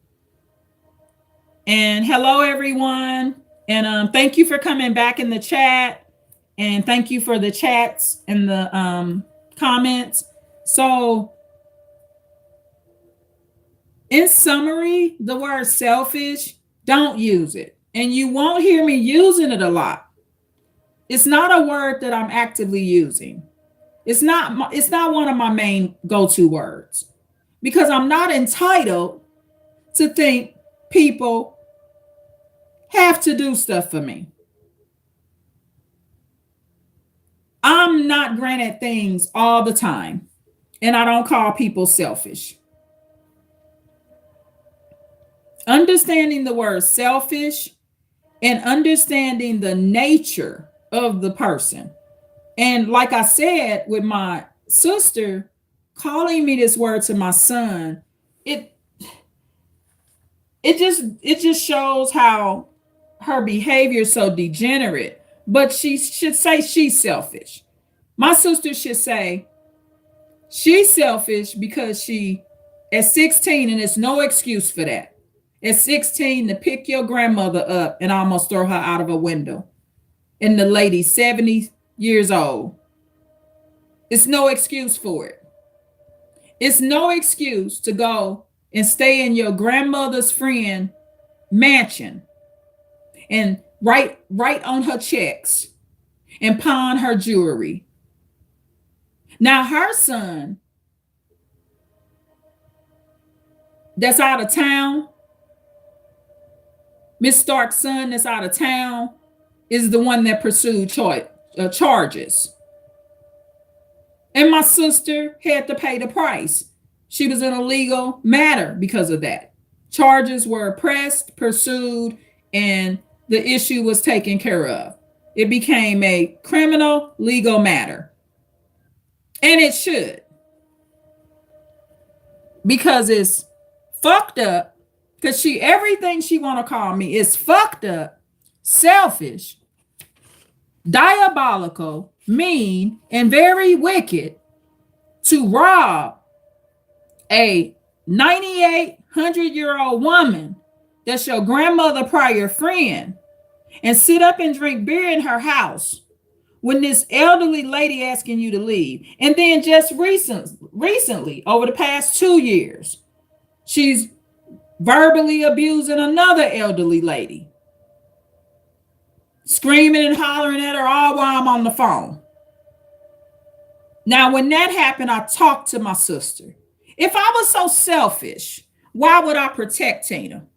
And hello, everyone. And thank you for coming back in the chat. And thank you for the chats and the comments. So, in summary, the word selfish, don't use it. And you won't hear me using it a lot. It's not a word that I'm actively using. It's not one of my main go-to words because I'm not entitled to think people have to do stuff for me. I'm not granted things all the time, and I don't call people selfish. Understanding the word selfish and understanding the nature of the person. And like I said, with my sister calling me this word to my son, it just shows how her behavior is so degenerate. But she should say she's selfish. My sister should say she's selfish because she, at 16, and there's no excuse for that. At 16, to pick your grandmother up and almost throw her out of a window. And the lady's 70 years old. It's no excuse for it. It's no excuse to go and stay in your grandmother's friend mansion and write on her checks and pawn her jewelry. Now her son that's out of town, Miss Stark's son that's out of town, is the one that pursued charges. And my sister had to pay the price. She was in a legal matter because of that. Charges were pressed, pursued, and the issue was taken care of. It became a criminal legal matter. And it should. Because it's fucked up. Because everything she want to call me is fucked up, selfish, diabolical, mean, and very wicked to rob a 9,800-year-old woman that's your grandmother prior friend and sit up and drink beer in her house when this elderly lady asking you to leave. And then just recently, over the past 2 years, she's verbally abusing another elderly lady, screaming and hollering at her all while I'm on the phone. Now, when that happened, I talked to my sister. If I was so selfish, why would I protect Tina?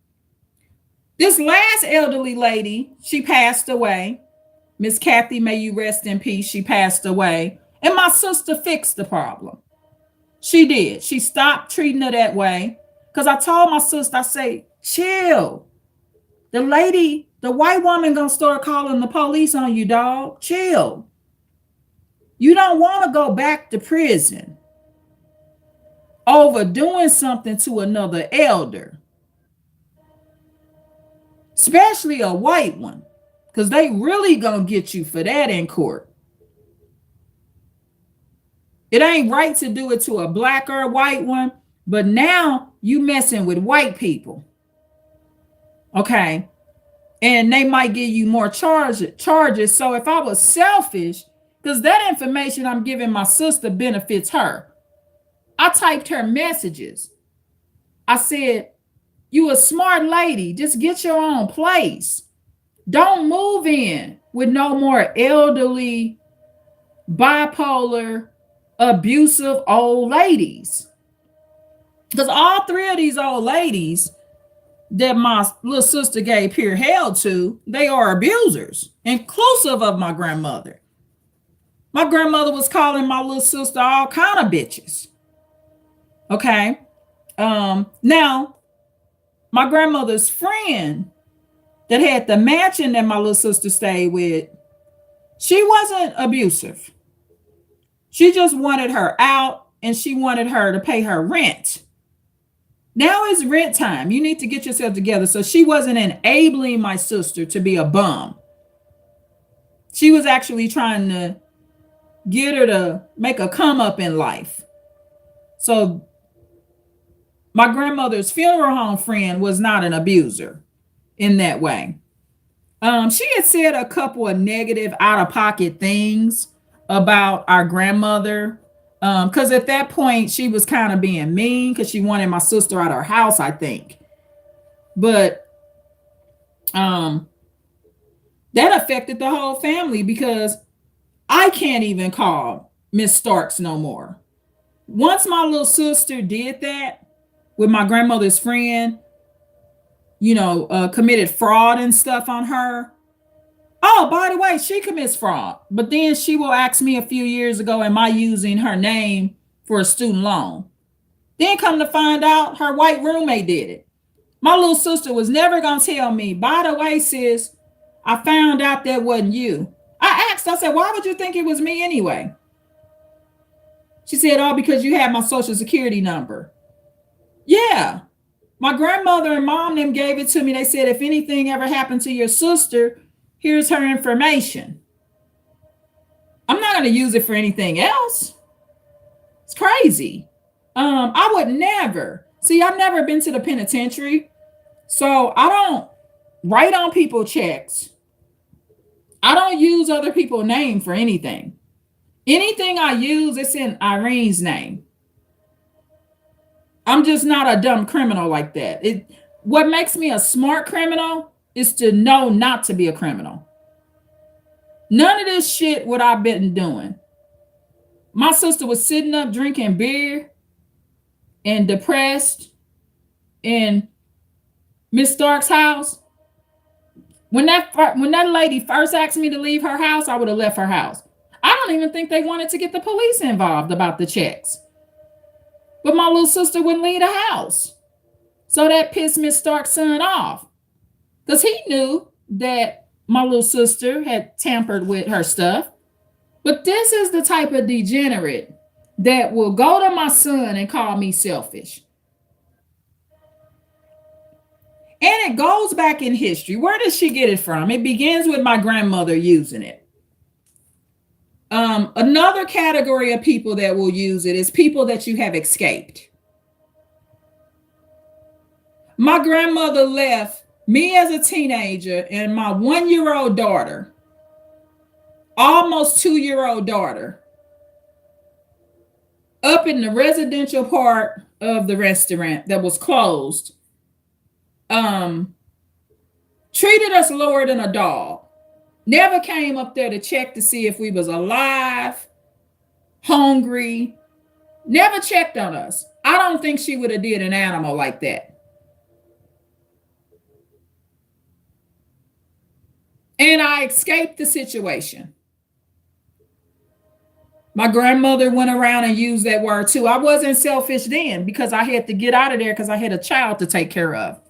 This last elderly lady, she passed away. Miss Kathy, may you rest in peace. She passed away. And my sister fixed the problem. She did. She stopped treating her that way. Because I told my sister, I say, chill. The white woman gonna start calling the police on you, dog. Chill. You don't want to go back to prison over doing something to another elder, especially a white one, because they really gonna get you for that in court. It ain't right to do it to a black or a white one, but now you messing with white people. Okay. And they might give you more charges. So if I was selfish, because that information I'm giving my sister benefits her, I typed her messages. I said, you a smart lady, just get your own place. Don't move in with no more elderly, bipolar, abusive old ladies. Because all three of these old ladies that my little sister gave pure hell to, they are abusers, inclusive of my grandmother. My grandmother was calling my little sister all kind of bitches. Okay. Now, my grandmother's friend that had the mansion that my little sister stayed with, she wasn't abusive. She just wanted her out and she wanted her to pay her rent. Now it's rent time. You need to get yourself together. So she wasn't enabling my sister to be a bum. She was actually trying to get her to make a come up in life. So my grandmother's funeral home friend was not an abuser in that way. She had said a couple of negative out-of-pocket things about our grandmother. Because at that point, she was kind of being mean because she wanted my sister out of her house, I think. But that affected the whole family because I can't even call Miss Starks no more. Once my little sister did that with my grandmother's friend, committed fraud and stuff on her. Oh, by the way, she commits fraud. But then she will ask me a few years ago, am I using her name for a student loan? Then come to find out her white roommate did it. My little sister was never going to tell me, by the way, sis, I found out that wasn't you. I asked, I said, why would you think it was me anyway? She said, oh, because you had my social security number. Yeah. My grandmother and mom them gave it to me. They said, if anything ever happened to your sister, here's her information. I'm not going to use it for anything else. It's crazy. I would never. See, I've never been to the penitentiary. So I don't write on people checks. I don't use other people's name for anything. Anything I use, it's in Irene's name. I'm just not a dumb criminal like that. What makes me a smart criminal is to know not to be a criminal. None of this shit what I've been doing. My sister was sitting up drinking beer and depressed in Miss Stark's house. When that lady first asked me to leave her house, I would have left her house. I don't even think they wanted to get the police involved about the checks. But my little sister wouldn't leave the house. So that pissed Miss Stark's son off. Because he knew that my little sister had tampered with her stuff. But this is the type of degenerate that will go to my son and call me selfish. And it goes back in history. Where does she get it from? It begins with my grandmother using it. Another category of people that will use it is people that you have escaped. My grandmother left me as a teenager and my 1-year-old daughter, almost 2-year-old daughter, up in the residential part of the restaurant that was closed. Treated us lower than a dog. Never came up there to check to see if we was alive, hungry. Never checked on us. I don't think she would have did an animal like that. And I escaped the situation. My grandmother went around and used that word too. I wasn't selfish then because I had to get out of there because I had a child to take care of.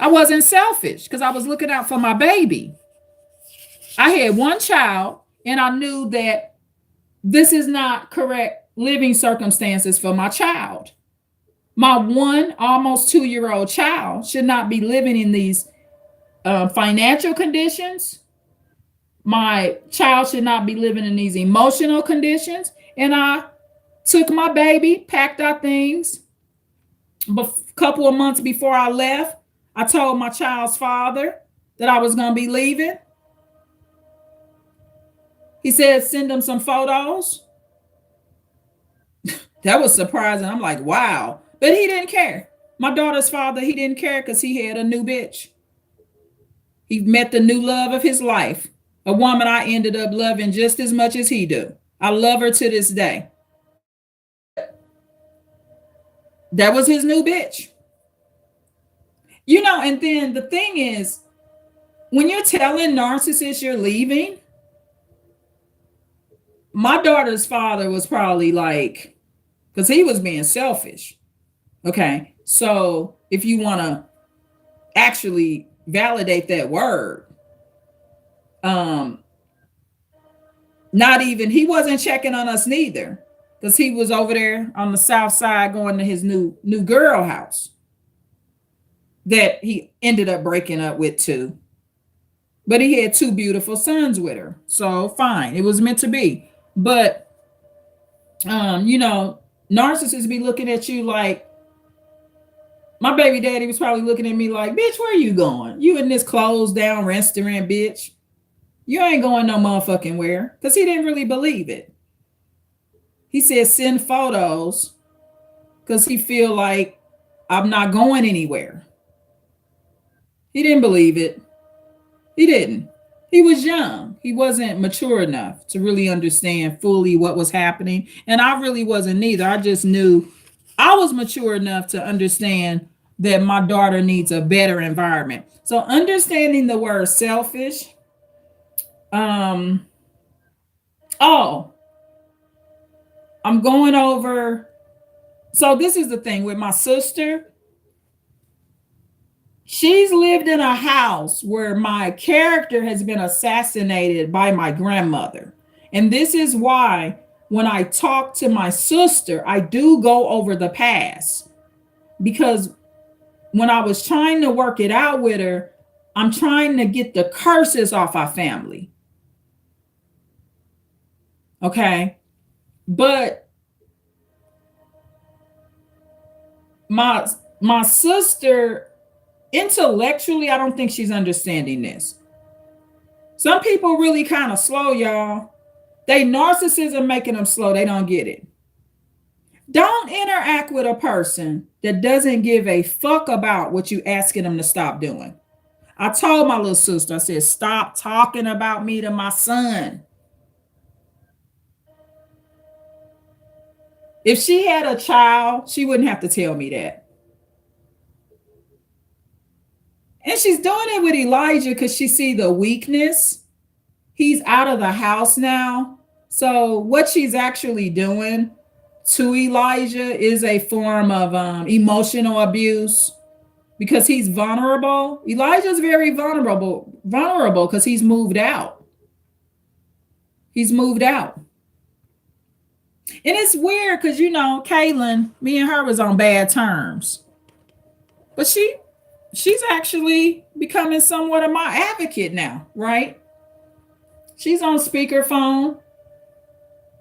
I wasn't selfish because I was looking out for my baby. I had one child and I knew that this is not correct living circumstances for my child. My one almost 2-year-old child should not be living in these financial conditions. My child should not be living in these emotional conditions. And I took my baby, packed our things. A couple of months before I left, I told my child's father that I was going to be leaving. He said, send him some photos. That was surprising. I'm like, wow. But he didn't care. My daughter's father, he didn't care because he had a new bitch. He met the new love of his life. A woman I ended up loving just as much as he do. I love her to this day. That was his new bitch. You know, and then the thing is, when you're telling narcissists you're leaving, my daughter's father was probably like, because he was being selfish. Okay. So if you want to actually validate that word, not even, he wasn't checking on us neither, because he was over there on the south side going to his new girl house that he ended up breaking up with too. But he had 2 beautiful sons with her. So fine. It was meant to be. But, you know, narcissists be looking at you like, my baby daddy was probably looking at me like, bitch, where you going? You in this closed down restaurant, bitch. You ain't going no motherfucking where. Because he didn't really believe it. He said, send photos because he feel like I'm not going anywhere. He didn't believe it. He didn't. He was young. He wasn't mature enough to really understand fully what was happening. And I really wasn't neither. I just knew I was mature enough to understand that my daughter needs a better environment. So understanding the word selfish. I'm going over. So this is the thing with my sister. She's lived in a house where my character has been assassinated by my grandmother. And this is why when I talk to my sister, I do go over the past. Because when I was trying to work it out with her, I'm trying to get the curses off our family. Okay. But my sister, intellectually, I don't think she's understanding this. Some people really kind of slow, y'all. They narcissism making them slow. They don't get it. Don't interact with a person that doesn't give a fuck about what you asking them to stop doing. I told my little sister, I said, stop talking about me to my son. If she had a child, she wouldn't have to tell me that. And she's doing it with Elijah because she see the weakness. He's out of the house now. So what she's actually doing to Elijah is a form of emotional abuse. because he's vulnerable. Elijah's very vulnerable because he's moved out. He's moved out. And it's weird because, you know, Kaylin, me and her was on bad terms. But she's actually becoming somewhat of my advocate now, right? She's on speakerphone.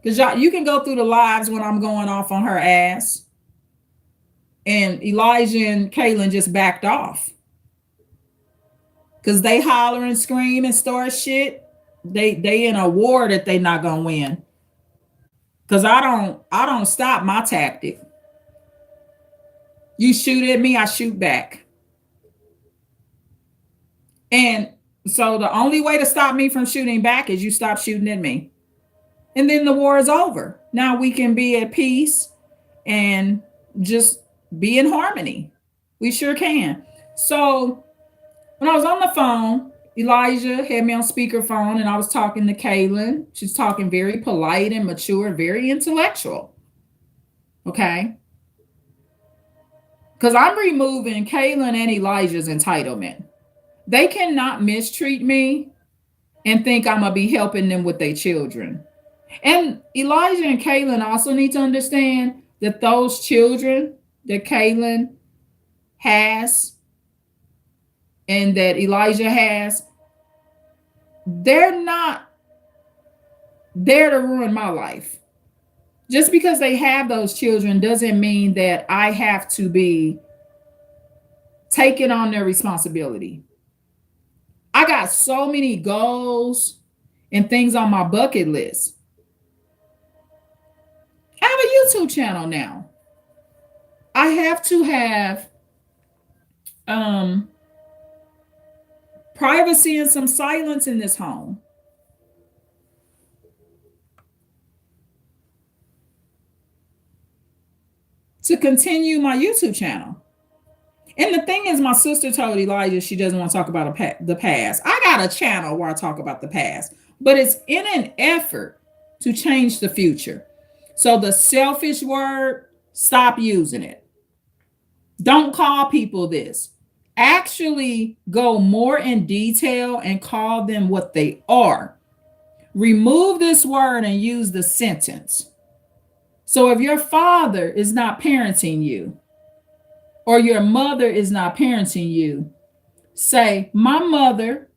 Because you can go through the lives when I'm going off on her ass. And Elijah and Kaylin just backed off. Because they holler and scream and start shit. They in a war that they not gonna win. Because I don't stop my tactic. You shoot at me, I shoot back. And so the only way to stop me from shooting back is you stop shooting at me. And then the war is over. Now we can be at peace and just be in harmony. We sure can. So when I was on the phone, Elijah had me on speakerphone and I was talking to Kaylin. She's talking very polite and mature, very intellectual. Okay. Because I'm removing Kaylin and Elijah's entitlement. They cannot mistreat me and think I'm going to be helping them with their children. And Elijah and Kaylin also need to understand that those children that Kaylin has and that Elijah has, they're not there to ruin my life. Just because they have those children doesn't mean that I have to be taking on their responsibility. I got so many goals and things on my bucket list. I have a YouTube channel now. I have to have privacy and some silence in this home. To continue my YouTube channel. And the thing is, my sister told Elijah she doesn't want to talk about the past. I got a channel where I talk about the past, but it's in an effort to change the future. So the selfish word, stop using it. Don't call people this. Actually go more in detail and call them what they are. Remove this word and use the sentence. So if your father is not parenting you, or your mother is not parenting you, say, my mother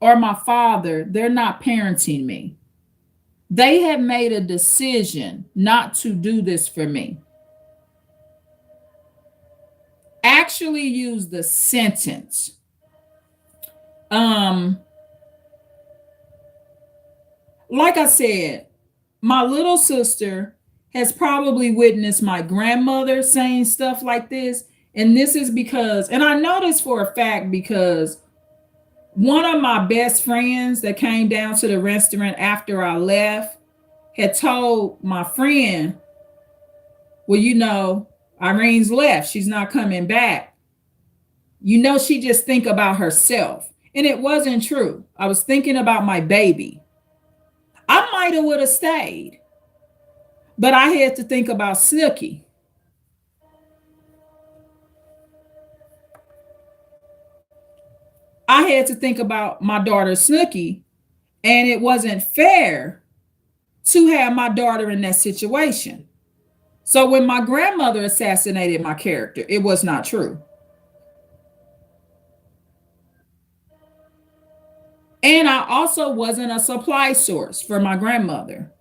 or my father, they're not parenting me. They have made a decision not to do this for me. Actually use the sentence. Like I said, my little sister has probably witnessed my grandmother saying stuff like this. And this is because, and I know this for a fact because one of my best friends that came down to the restaurant after I left had told my friend, well, you know, Irene's left. She's not coming back. You know, she just think about herself. And it wasn't true. I was thinking about my baby. I might have would have stayed, but I had to think about Snooky. I had to think about my daughter Snooky, and it wasn't fair to have my daughter in that situation. So when my grandmother assassinated my character, it was not true. And I also wasn't a supply source for my grandmother.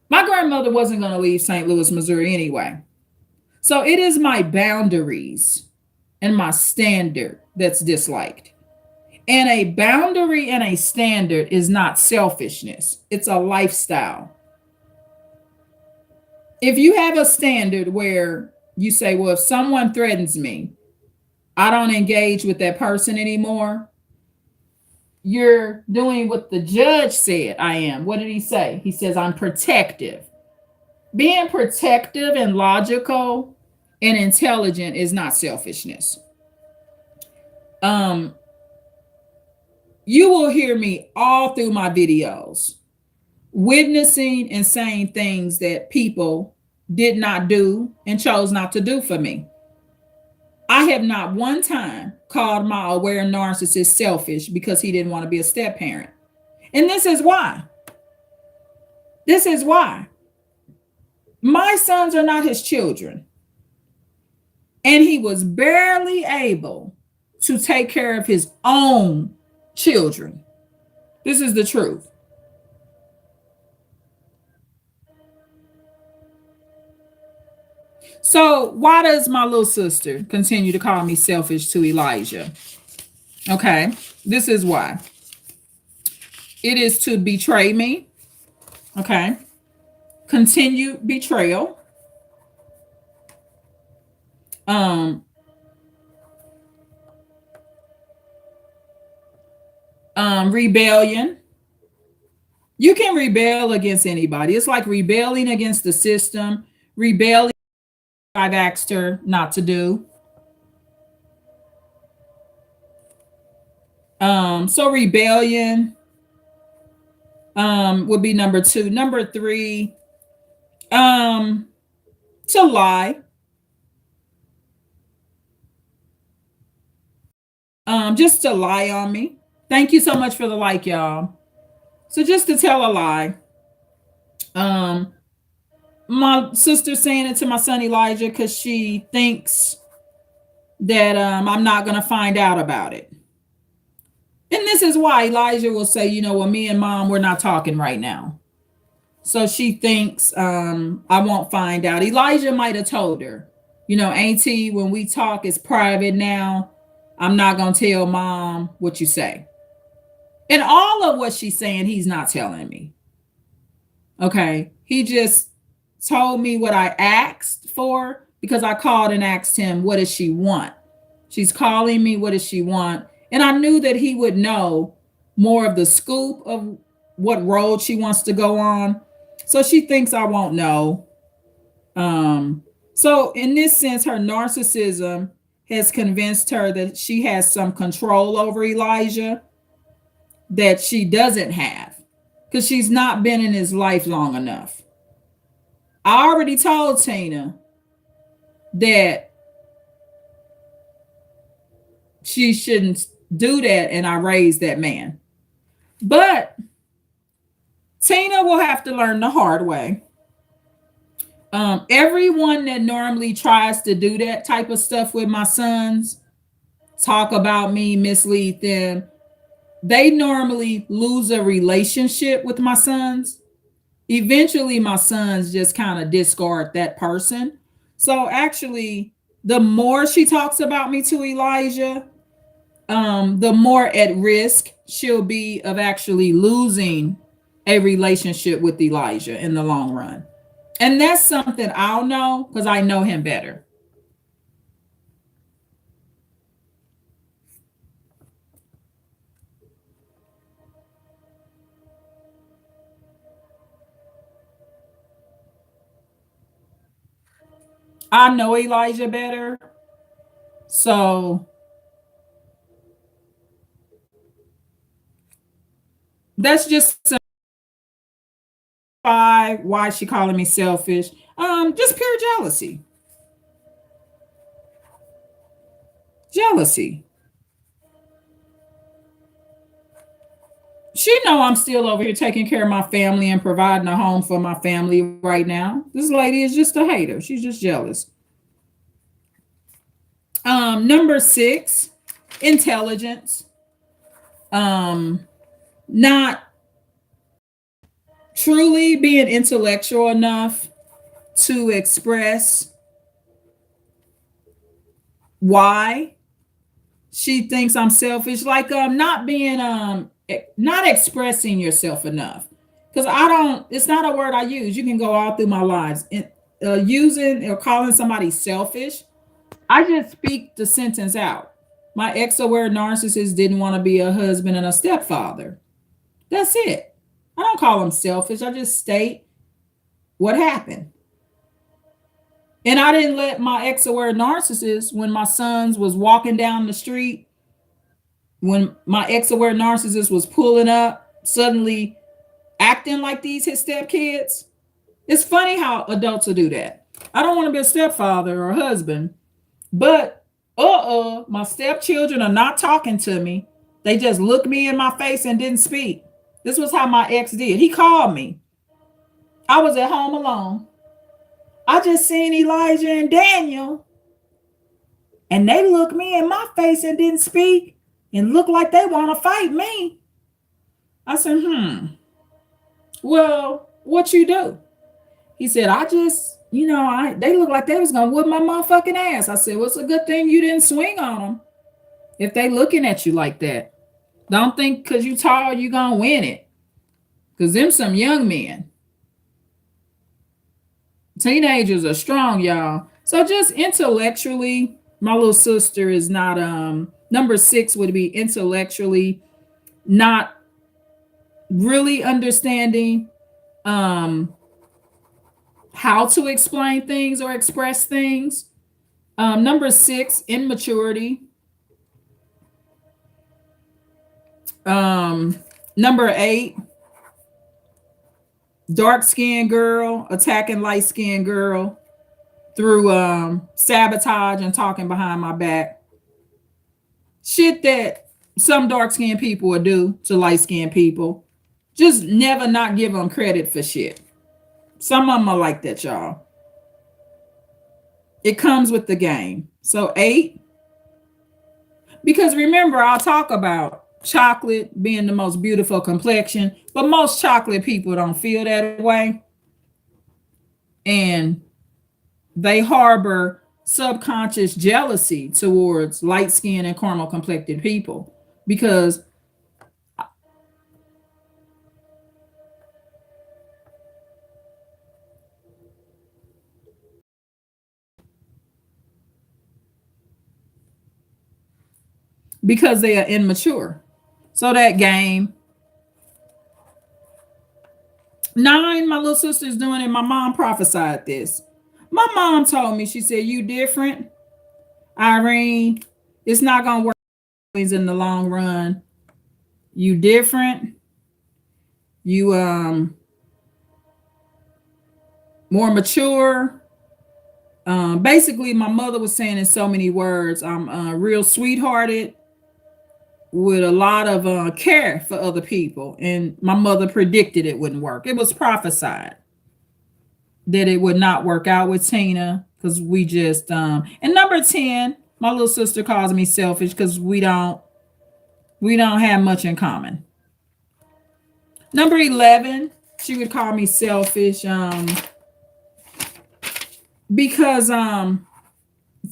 My grandmother wasn't going to leave St. Louis, Missouri anyway. So it is my boundaries and my standard that's disliked. And a boundary and a standard is not selfishness. It's a lifestyle. If you have a standard where you say, well, if someone threatens me, I don't engage with that person anymore. You're doing what the judge said I am. What did he say? He says, I'm protective. Being protective and logical and intelligent is not selfishness. You will hear me all through my videos witnessing and saying things that people did not do and chose not to do for me. I have not one time called my aware narcissist selfish because he didn't want to be a step parent. And this is why. This is why. My sons are not his children. And he was barely able to take care of his own children. This is the truth. So, why does my little sister continue to call me selfish to Elijah? Okay, this is why. It is to betray me. Okay, continued betrayal. Um, rebellion. You can rebel against anybody. It's like rebelling against the system, rebelling. I've asked her not to do. So rebellion would be number two. Number three, um, to lie. Just to lie on me. Thank you so much for the like, y'all. So just to tell a lie. Um, my sister saying it to my son Elijah because she thinks that I'm not gonna find out about it. And this is why Elijah will say, well, me and mom, we're not talking right now. So she thinks I won't find out. Elijah might have told her, Auntie, when we talk, it's private now. I'm not going to tell mom what you say. And all of what she's saying, he's not telling me. Okay. He just told me what I asked for because I called and asked him, what does she want? She's calling me, what does she want? And I knew that he would know more of the scoop of what road she wants to go on. So she thinks I won't know. So in this sense, her narcissism has convinced her that she has some control over Elijah that she doesn't have because she's not been in his life long enough. I already told Tina that she shouldn't do that, and I raised that man. But Tina will have to learn the hard way. Everyone that normally tries to do that type of stuff with my sons, talk about me, mislead them, they normally lose a relationship with my sons. Eventually, my sons just kind of discard that person. So actually, the more she talks about me to Elijah, the more at risk she'll be of actually losing a relationship with Elijah in the long run. And that's something I'll know because I know him better. I know Elijah better. So that's just why she calling me selfish. Just pure jealousy. Jealousy. She know I'm still over here taking care of my family and providing a home for my family right now. This lady is just a hater. She's just jealous. Number six, intelligence. Not truly being intellectual enough to express why she thinks I'm selfish, like not being not expressing yourself enough. Because I don't, it's not a word I use. You can go all through my lives. Using or calling somebody selfish, I just speak the sentence out. My ex aware narcissist didn't want to be a husband and a stepfather. That's it. I don't call them selfish. I just state what happened. And I didn't let my ex aware narcissist, when my sons was walking down the street, when my ex aware narcissist was pulling up, suddenly acting like these his stepkids. It's funny how adults will do that. I don't want to be a stepfather or a husband, but My stepchildren are not talking to me. They just looked me in my face and didn't speak. This was how my ex did. He called me. I was at home alone. I just seen Elijah and Daniel, and they looked me in my face and didn't speak and looked like they want to fight me. I said, well, what you do? He said, I just, they look like they was gonna whip my motherfucking ass. I said, well, it's a good thing you didn't swing on them if they looking at you like that. Don't think because you tall you gonna win it. Because them some young men. Teenagers are strong, y'all. So just intellectually, my little sister is not number 6 would be intellectually not really understanding how to explain things or express things. Number 6, immaturity. Number 8, dark skinned girl attacking light skinned girl through sabotage and talking behind my back. Shit that some dark skinned people would do to light skinned people. Just never not give them credit for shit. Some of them are like that, y'all. It comes with the game. So 8. Because remember, I'll talk about chocolate being the most beautiful complexion, but most chocolate people don't feel that way. And they harbor subconscious jealousy towards light skinned and caramel complected people because they are immature. So that game. 9, my little sister's doing it. My mom prophesied this. My mom told me, she said, you different, Irene. It's not going to work in the long run. You different. You more mature. Basically, my mother was saying in so many words, I'm real sweethearted with a lot of care for other people. And my mother predicted it wouldn't work. It was prophesied that it would not work out with Tina because we just and number 10, my little sister calls me selfish because we don't have much in common. Number 11, she would call me selfish because from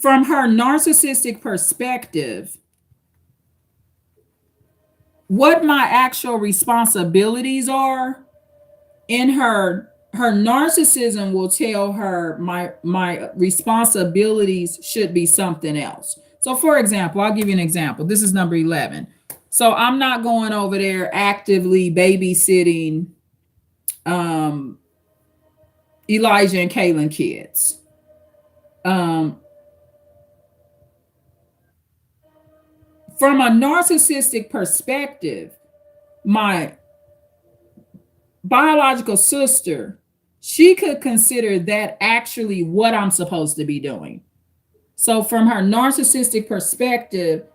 her narcissistic perspective, what my actual responsibilities are in her narcissism will tell her my responsibilities should be something else. So for example, I'll give you an example. This is number 11. So I'm not going over there actively babysitting Elijah and Kaylin kids. From a narcissistic perspective, my biological sister, she could consider that actually what I'm supposed to be doing. So from her narcissistic perspective,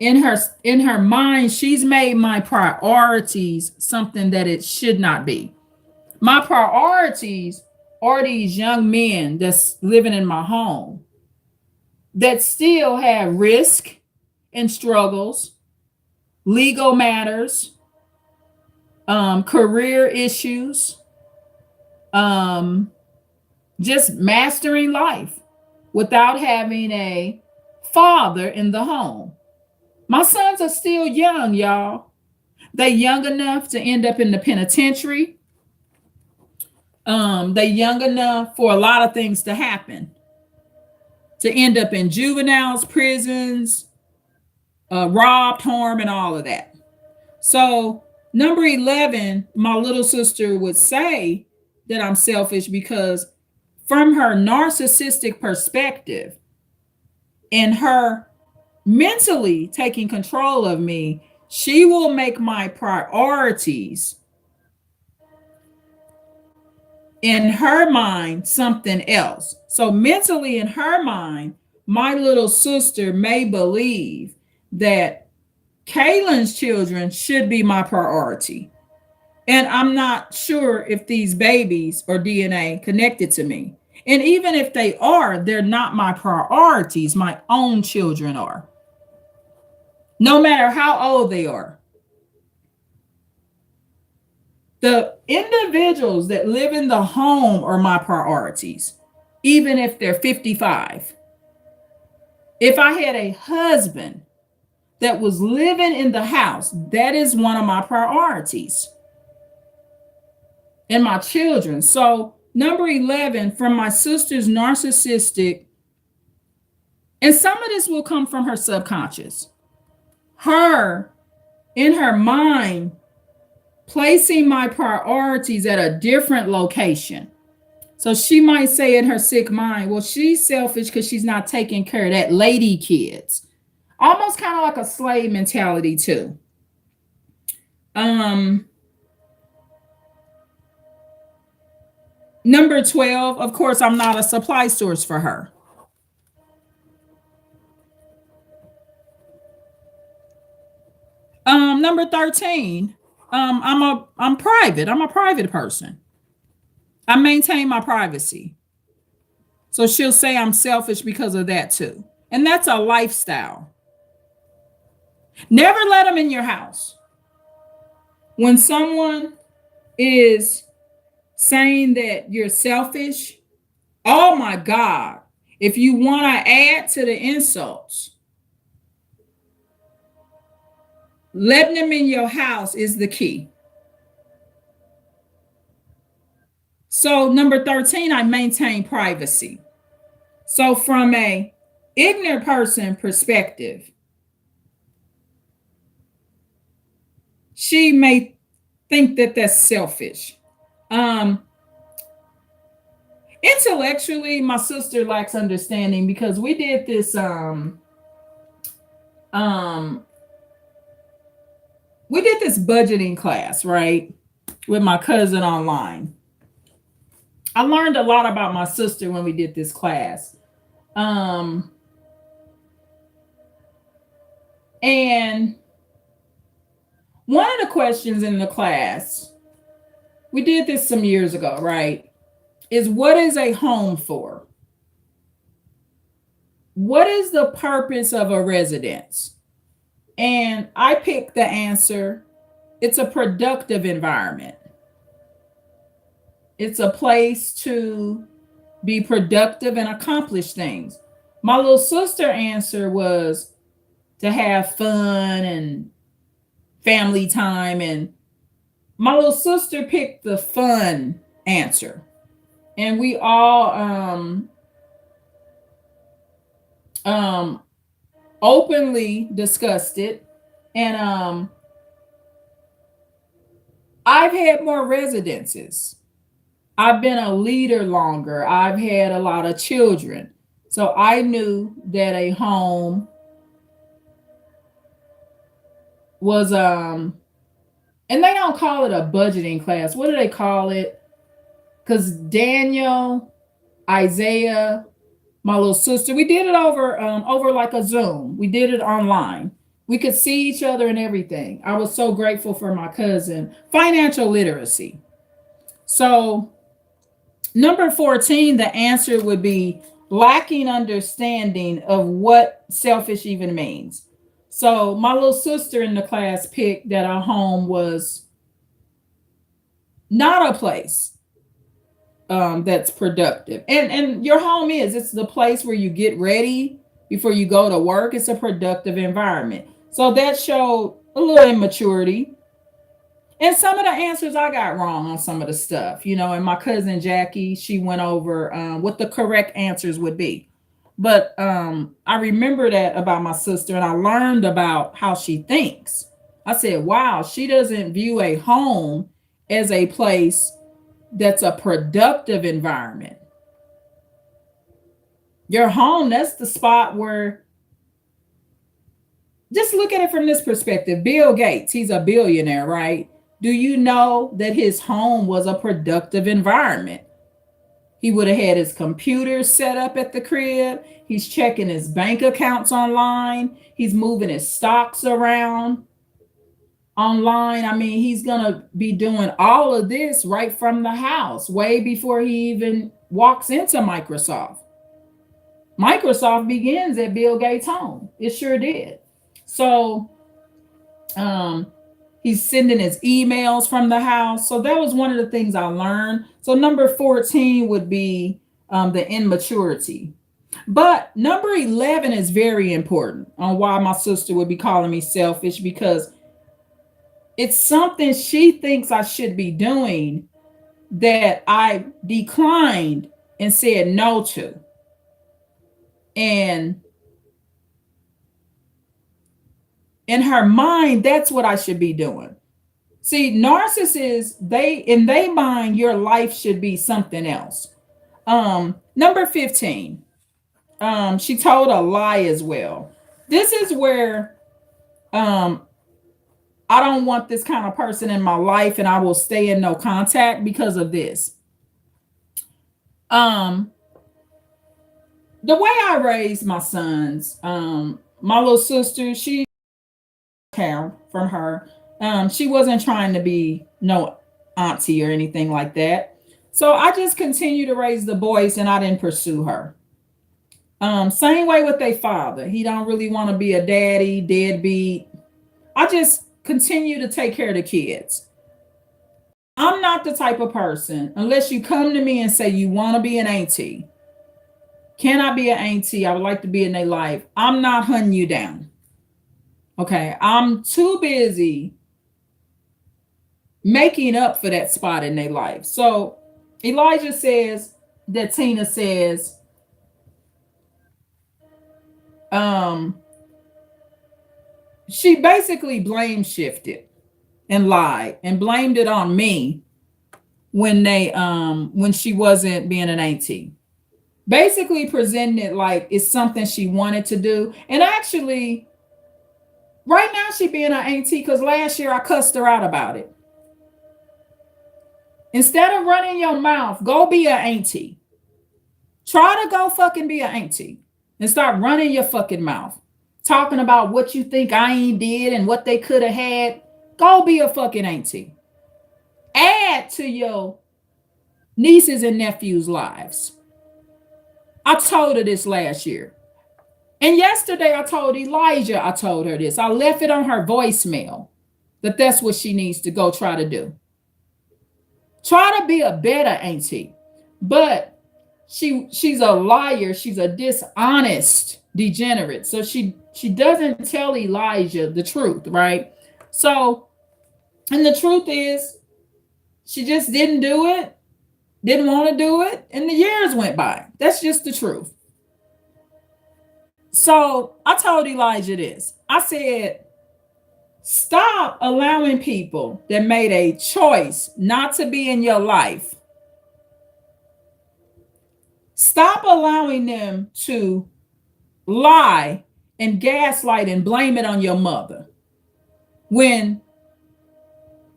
in her mind, she's made my priorities something that it should not be. My priorities are these young men that's living in my home that still have risk and struggles, legal matters, career issues, just mastering life without having a father in the home. My sons are still young, y'all. They young enough to end up in the penitentiary. They young enough for a lot of things to happen. To end up in juveniles, prisons, robbed, harm, and all of that. So number 11, my little sister would say that I'm selfish because from her narcissistic perspective and her mentally taking control of me, she will make my priorities in her mind something else. So mentally in her mind, my little sister may believe that Kaylin's children should be my priority. And I'm not sure if these babies are DNA connected to me. And even if they are, they're not my priorities. My own children are, no matter how old they are. The individuals that live in the home are my priorities, even if they're 55. If I had a husband that was living in the house, that is one of my priorities. And my children. So, number 11, from my sister's narcissistic, and some of this will come from her subconscious, her in her mind placing my priorities at a different location. So she might say in her sick mind, well, she's selfish because she's not taking care of that lady kids. Almost kind of like a slave mentality too. Number 12, of course, I'm not a supply source for her. Number 13, I'm private. I'm a private person. I maintain my privacy. So she'll say I'm selfish because of that too. And that's a lifestyle. Never let them in your house. When someone is saying that you're selfish, oh my God, if you want to add to the insults, letting them in your house is the key. So number 13, I maintain privacy. So from a ignorant person perspective, she may think that that's selfish. Intellectually, my sister lacks understanding because we did this budgeting class, right, with my cousin online. I learned a lot about my sister when we did this class. And one of the questions in the class, we did this some years ago, right, is what is a home for? What is the purpose of a residence? And I picked the answer, it's a productive environment. It's a place to be productive and accomplish things. My little sister answer was to have fun and family time. And my little sister picked the fun answer. And we all openly discussed it. And I've had more residences. I've been a leader longer. I've had a lot of children. So I knew that a home was and they don't call it a budgeting class. What do they call it? Because Daniel, Isaiah, my little sister, we did it over like a Zoom. We did it online. We could see each other and everything. I was so grateful for my cousin. Financial literacy. So number 14, the answer would be lacking understanding of what selfish even means. So my little sister in the class picked that our home was not a place that's productive. And your home it's the place where you get ready before you go to work. It's a productive environment. So that showed a little immaturity. And some of the answers I got wrong on some of the stuff, and my cousin Jackie, she went over what the correct answers would be. But I remember that about my sister, and I learned about how she thinks. I said, wow, she doesn't view a home as a place that's a productive environment. Your home, that's the spot where, just look at it from this perspective. Bill Gates, he's a billionaire, right? Do you know that his home was a productive environment? He would have had his computer set up at the crib. He's checking his bank accounts online. He's moving his stocks around online. I mean, he's going to be doing all of this right from the house, way before he even walks into Microsoft. Microsoft begins at Bill Gates' home. It sure did. So he's sending his emails from the house. So that was one of the things I learned. So number 14 would be the immaturity. But number 11 is very important on why my sister would be calling me selfish, because it's something she thinks I should be doing that I declined and said no to. And in her mind, that's what I should be doing. See, narcissists, in their mind, your life should be something else. Number 15, she told a lie as well. This is where I don't want this kind of person in my life, and I will stay in no contact because of this. The way I raised my sons, my little sister, she care from her. She wasn't trying to be no auntie or anything like that. So I just continued to raise the boys, and I didn't pursue her. Same way with their father. He don't really want to be a daddy, deadbeat. I just continue to take care of the kids. I'm not the type of person, unless you come to me and say you want to be an auntie. Can I be an auntie? I would like to be in their life. I'm not hunting you down. Okay, I'm too busy making up for that spot in their life. So Elijah says that Tina says, she basically blame shifted and lied and blamed it on me when she wasn't being an auntie. Basically presenting it like it's something she wanted to do. And actually, right now she being an auntie because last year I cussed her out about it. Instead of running your mouth, go be an auntie. Try to go fucking be an auntie and start running your fucking mouth. Talking about what you think I ain't did and what they could have had. Go be a fucking auntie. Add to your nieces and nephews' lives. I told her this last year. And yesterday I told Elijah, I told her this. I left it on her voicemail that that's what she needs to go try to do. Try to be a better auntie. But she's a liar. She's a dishonest degenerate. So she doesn't tell Elijah the truth, right? So, and the truth is, she just didn't do it, didn't want to do it, and the years went by. That's just the truth. So I told Elijah this. I said, stop allowing people that made a choice not to be in your life. Stop allowing them to lie and gaslight and blame it on your mother. When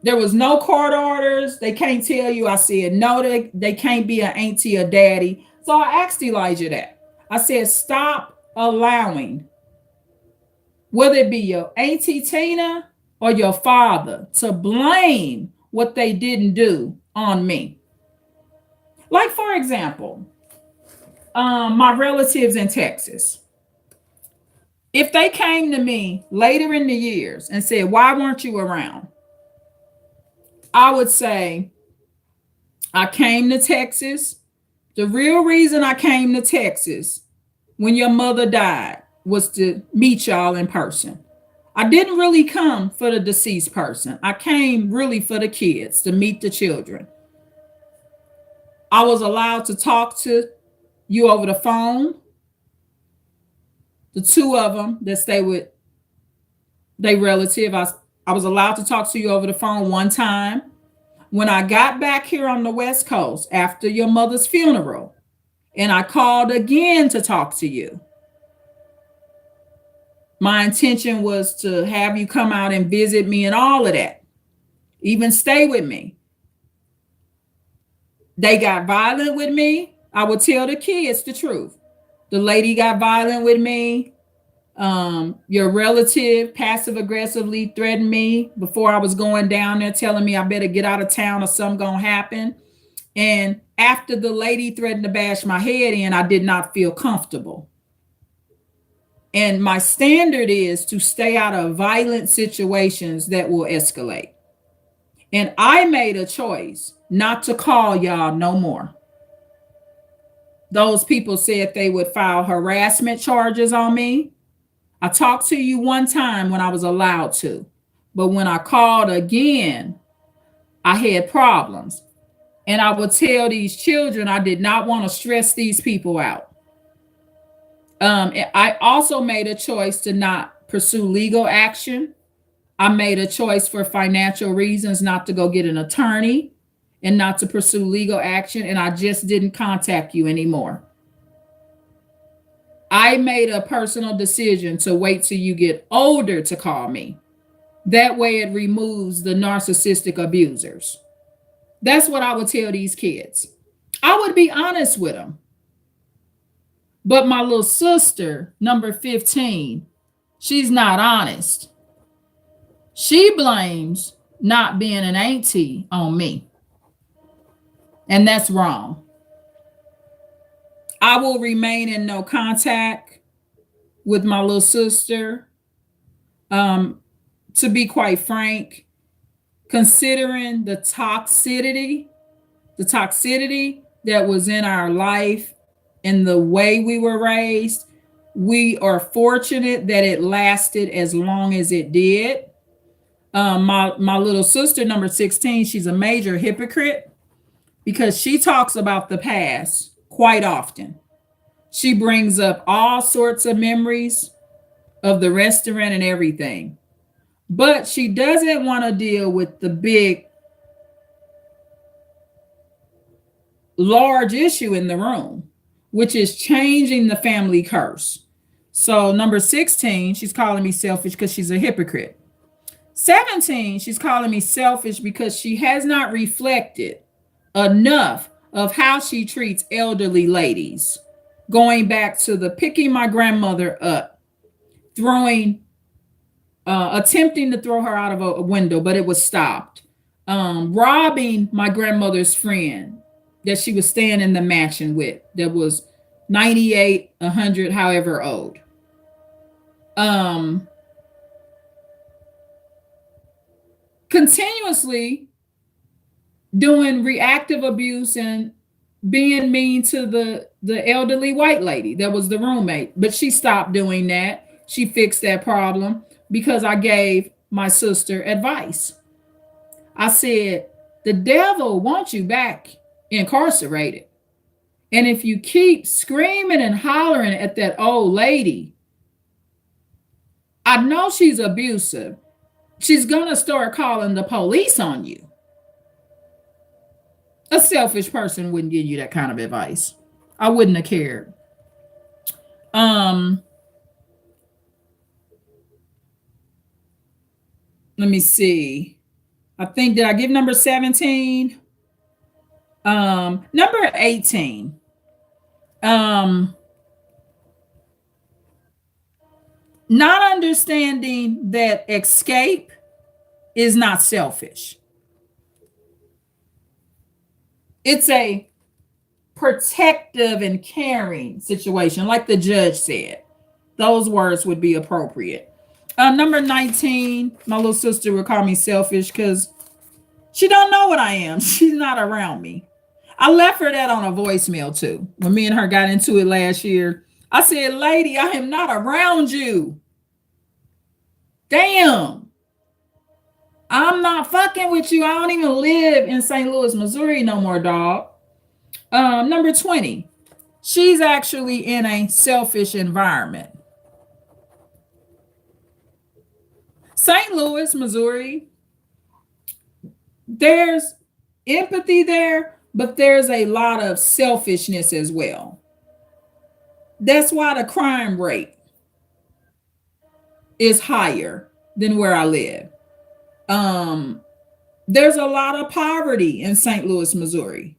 there was no court orders, they can't tell you. I said, no, they can't be an auntie or daddy. So I asked Elijah that. I said, stop allowing, whether it be your auntie Tina or your father, to blame what they didn't do on me. Like, for example, my relatives in Texas. If they came to me later in the years and said, why weren't you around? I would say, I came to Texas. The real reason I came to Texas when your mother died was to meet y'all in person. I didn't really come for the deceased person. I came really for the kids, to meet the children. I was allowed to talk to you over the phone. The two of them that stay with their relative, I was allowed to talk to you over the phone one time. When I got back here on the West Coast after your mother's funeral, and I called again to talk to you, my intention was to have you come out and visit me and all of that, even stay with me. They got violent with me. I would tell the kids the truth. The lady got violent with me. Your relative passive aggressively threatened me before I was going down there, telling me I better get out of town or something gonna happen. And after the lady threatened to bash my head in, I did not feel comfortable. And my standard is to stay out of violent situations that will escalate. And I made a choice not to call y'all no more. Those people said they would file harassment charges on me. I talked to you one time when I was allowed to, but when I called again, I had problems. And I would tell these children I did not want to stress these people out. I also made a choice to not pursue legal action. I made a choice for financial reasons not to go get an attorney and not to pursue legal action. And I just didn't contact you anymore. I made a personal decision to wait till you get older to call me. That way it removes the narcissistic abusers. That's what I would tell these kids. I would be honest with them. But my little sister, number 15, she's not honest. She blames not being an auntie on me. And that's wrong. I will remain in no contact with my little sister. To be quite frank, considering the toxicity that was in our life and the way we were raised, we are fortunate that it lasted as long as it did. My little sister, number 16, she's a major hypocrite because she talks about the past quite often. She brings up all sorts of memories of the restaurant and everything. But she doesn't want to deal with the big, large issue in the room, which is changing the family curse. So, number 16, she's calling me selfish because she's a hypocrite. 17, she's calling me selfish because she has not reflected enough of how she treats elderly ladies, going back to the picking my grandmother up, attempting to throw her out of a window, but it was stopped. Robbing my grandmother's friend that she was staying in the mansion with, that was 98, 100, however old. Continuously doing reactive abuse and being mean to the elderly white lady that was the roommate. But she stopped doing that. She fixed that problem because I gave my sister advice. I said, the devil wants you back incarcerated. And if you keep screaming and hollering at that old lady, I know she's abusive. She's going to start calling the police on you. A selfish person wouldn't give you that kind of advice. I wouldn't have cared. Let me see. I think, did I give number 17? Number 18. Not understanding that escape is not selfish. It's a protective and caring situation, like the judge said. Those words would be appropriate. Number 19, my little sister would call me selfish because she don't know what I am. She's not around me. I left her that on a voicemail too. When me and her got into it last year, I said, lady, I am not around you. Damn. I'm not fucking with you. I don't even live in St. Louis, Missouri no more, dog. Number 20, she's actually in a selfish environment. St. Louis, Missouri, there's empathy there, but there's a lot of selfishness as well. That's why the crime rate is higher than where I live. There's a lot of poverty in St. Louis, Missouri.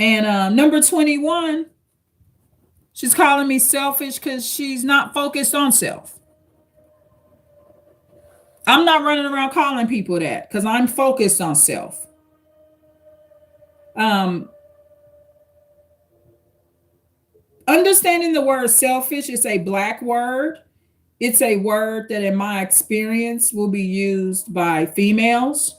And number 21, she's calling me selfish because she's not focused on self. I'm not running around calling people that because I'm focused on self. Um, Understanding the word selfish is a black word. It's a word that, in my experience, will be used by females.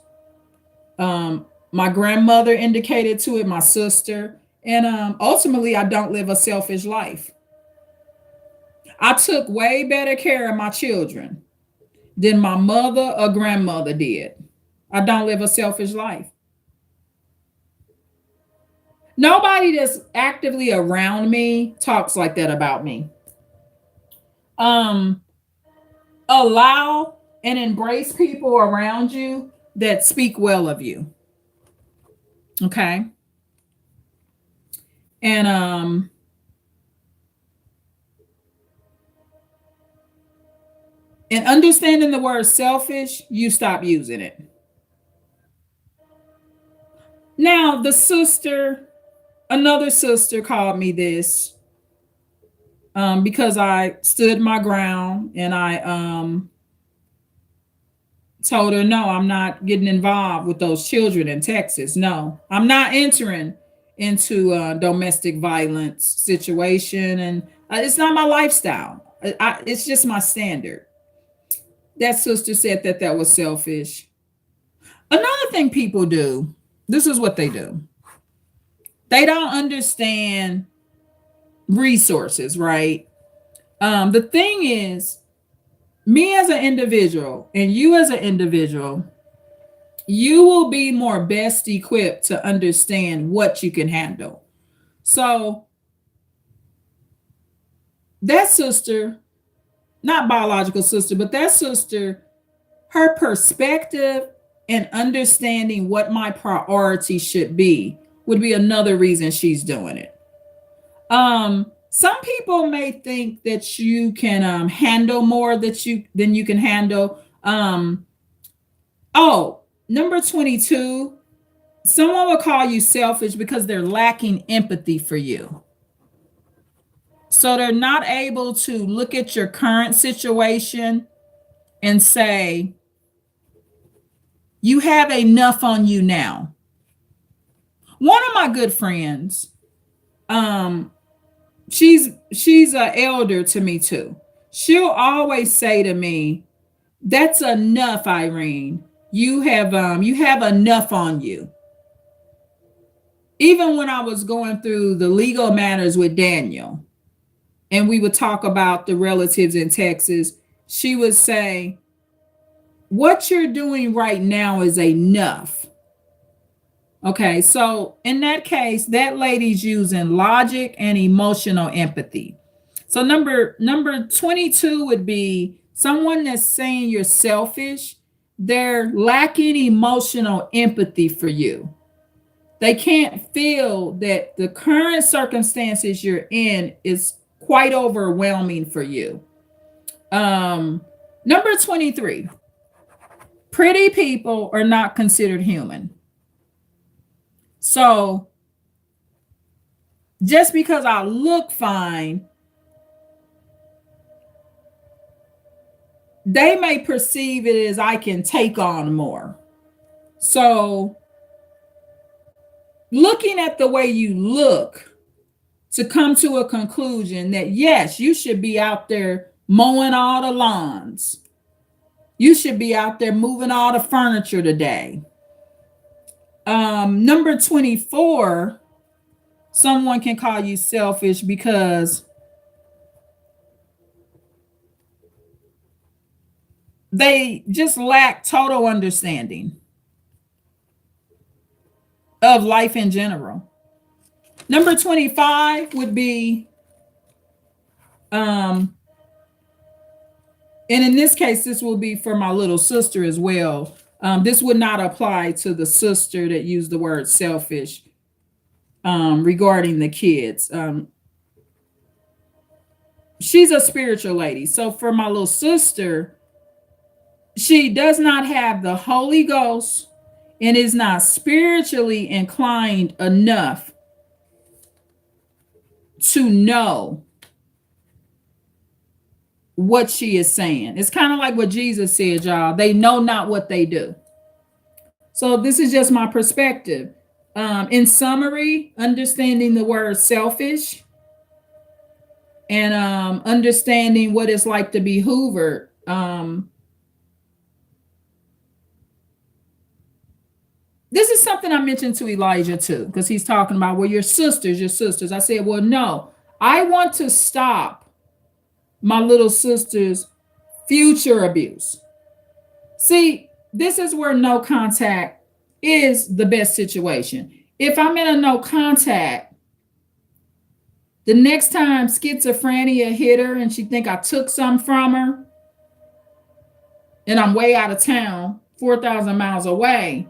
My grandmother indicated to it, my sister. And ultimately, I don't live a selfish life. I took way better care of my children than my mother or grandmother did. I don't live a selfish life. Nobody that's actively around me talks like that about me. Um, Allow and embrace people around you that speak well of you. Okay. And understanding the word selfish, you stop using it. Now, another sister called me this because I stood my ground and I told her, no, I'm not getting involved with those children in Texas. No, I'm not entering into a domestic violence situation. And it's not my lifestyle. It's just my standard. That sister said that that was selfish. Another thing people do, this is what they do. They don't understand resources, right? The thing is, me as an individual and you as an individual, you will be more best equipped to understand what you can handle. So that sister, not biological sister, but that sister, her perspective and understanding what my priority should be would be another reason she's doing it. Some people may think that you can handle more than you can handle. Oh, number 22, someone will call you selfish because they're lacking empathy for you. So they're not able to look at your current situation and say, you have enough on you now. One of my good friends, she's an elder to me too. She'll always say to me, "That's enough, Irene. You have enough on you." Even when I was going through the legal matters with Daniel, and we would talk about the relatives in Texas, she would say, "What you're doing right now is enough." Okay, so in that case, that lady's using logic and emotional empathy. So number 22 would be someone that's saying you're selfish. They're lacking emotional empathy for you. They can't feel that the current circumstances you're in is quite overwhelming for you. Number 23, pretty people are not considered human. So just because I look fine, they may perceive it as I can take on more. So looking at the way you look to come to a conclusion that yes, you should be out there mowing all the lawns. You should be out there moving all the furniture today. Number 24, someone can call you selfish because they just lack total understanding of life in general. Number 25 would be, and in this case, this will be for my little sister as well. This would not apply to the sister that used the word selfish regarding the kids. She's a spiritual lady. So for my little sister, she does not have the Holy Ghost and is not spiritually inclined enough to know what she is saying. It's kind of like what Jesus said, y'all. They know not what they do. So this is just my perspective. In summary, understanding the word selfish and understanding what it's like to be Hoovered. This is something I mentioned to Elijah too, because he's talking about, well, your sisters, your sisters. I said, well, no, I want to stop my little sister's future abuse. See, this is where no contact is the best situation. If I'm in a no contact, the next time schizophrenia hit her and she think I took some from her and I'm way out of town, 4,000 miles away,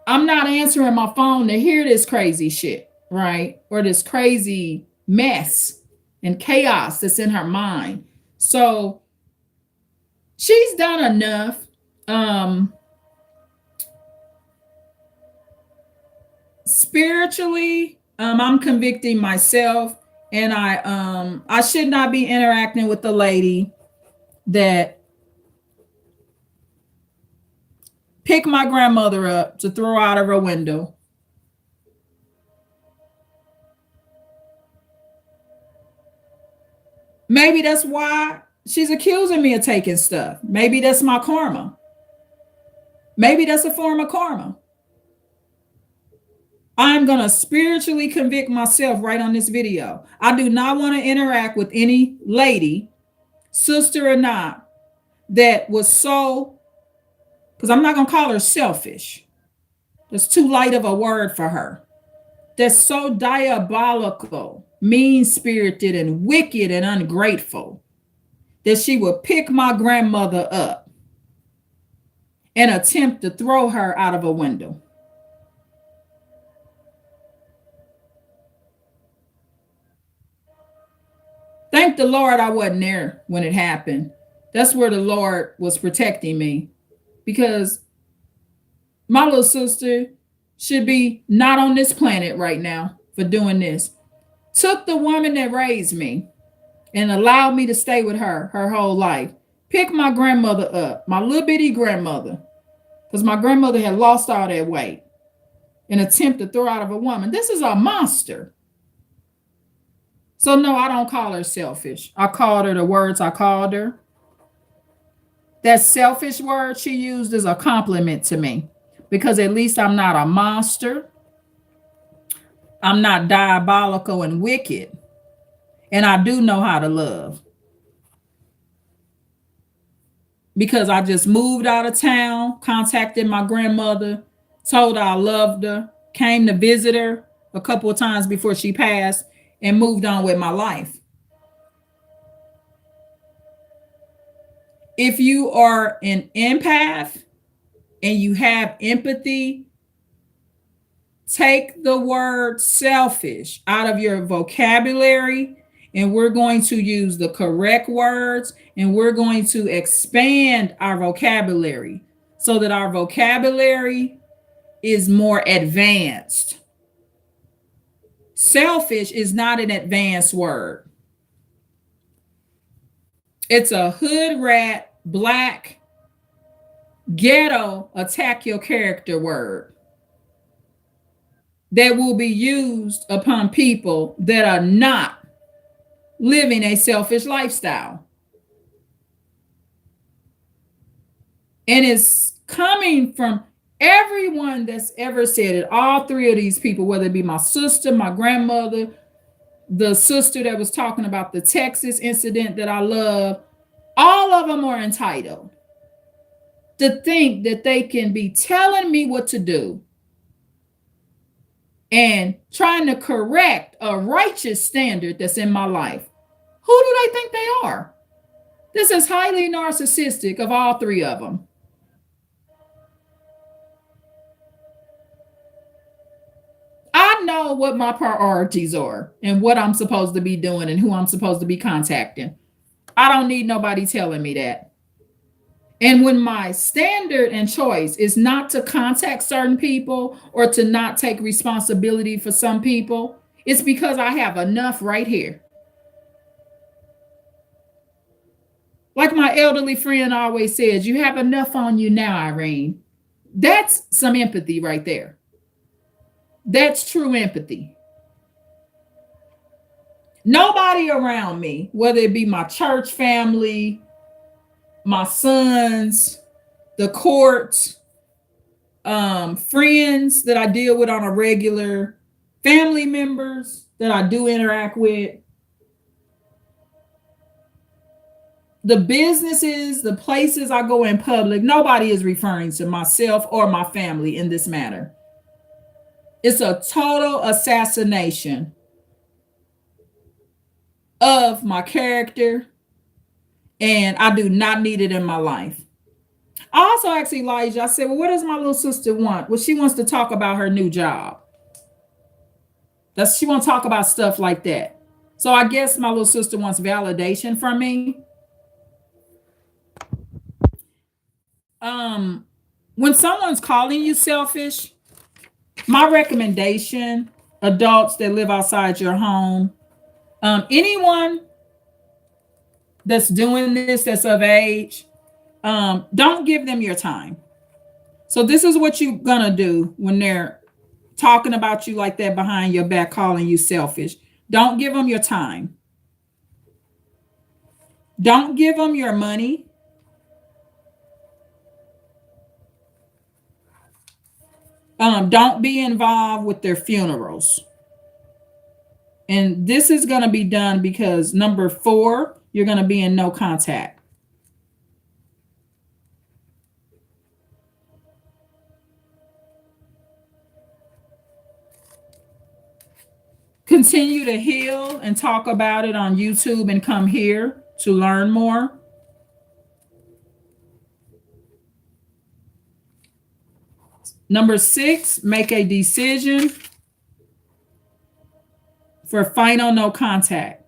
I'm not answering my phone to hear this crazy shit, right? Or this crazy mess and chaos that's in her mind. So she's done enough. Spiritually, I'm convicting myself, and I should not be interacting with the lady that picked my grandmother up to throw out of her window. Maybe that's why she's accusing me of taking stuff. Maybe that's my karma. Maybe that's a form of karma. I'm going to spiritually convict myself right on this video. I do not want to interact with any lady, sister or not, that was so, because I'm not going to call her selfish. That's too light of a word for her. That's so diabolical, mean-spirited, and wicked and ungrateful that she would pick my grandmother up and attempt to throw her out of a window. Thank the Lord I wasn't there when it happened. That's where the Lord was protecting me, because my little sister should be not on this planet right now for doing this. Took the woman that raised me and allowed me to stay with her whole life. Picked my grandmother up, my little bitty grandmother, because my grandmother had lost all that weight, and attempt to throw out of a woman. This is a monster. So no, I don't call her selfish. I called her the words I called her. That selfish word she used is a compliment to me, because at least I'm not a monster. I'm not diabolical and wicked. And I do know how to love. Because I just moved out of town, contacted my grandmother, told her I loved her, came to visit her a couple of times before she passed, and moved on with my life. If you are an empath and you have empathy, take the word selfish out of your vocabulary, and we're going to use the correct words, and we're going to expand our vocabulary so that our vocabulary is more advanced. Selfish is not an advanced word. It's a hood rat, black, ghetto, attack your character word that will be used upon people that are not living a selfish lifestyle. And it's coming from everyone that's ever said it. All three of these people, whether it be my sister, my grandmother, the sister that was talking about the Texas incident that I love, all of them are entitled to think that they can be telling me what to do and trying to correct a righteous standard that's in my life. Who do they think they are? This is highly narcissistic of all three of them. I know what my priorities are and what I'm supposed to be doing and who I'm supposed to be contacting. I don't need nobody telling me that. And when my standard and choice is not to contact certain people or to not take responsibility for some people, It's because I have enough right here. Like my elderly friend always says, you have enough on you now, Irene. That's some empathy right there. That's true empathy. Nobody around me, whether it be my church family, my sons, the courts, friends that I deal with on a regular, family members that I do interact with, the businesses, the places I go in public, nobody is referring to myself or my family in this matter. It's a total assassination of my character, and I do not need it in my life. I also asked Elijah, I said, well, what does my little sister want? Well, she wants to talk about her new job. She wants to talk about stuff like that. So I guess my little sister wants validation from me. When someone's calling you selfish, my recommendation, adults that live outside your home, anyone that's doing this, that's of age, don't give them your time. So this is what you're gonna do when they're talking about you like that behind your back, calling you selfish. Don't give them your time. Don't give them your money. Don't be involved with their funerals. And this is going to be done because number 4, you're going to be in no contact. Continue to heal and talk about it on YouTube and come here to learn more. Number 6, make a decision for final no contact.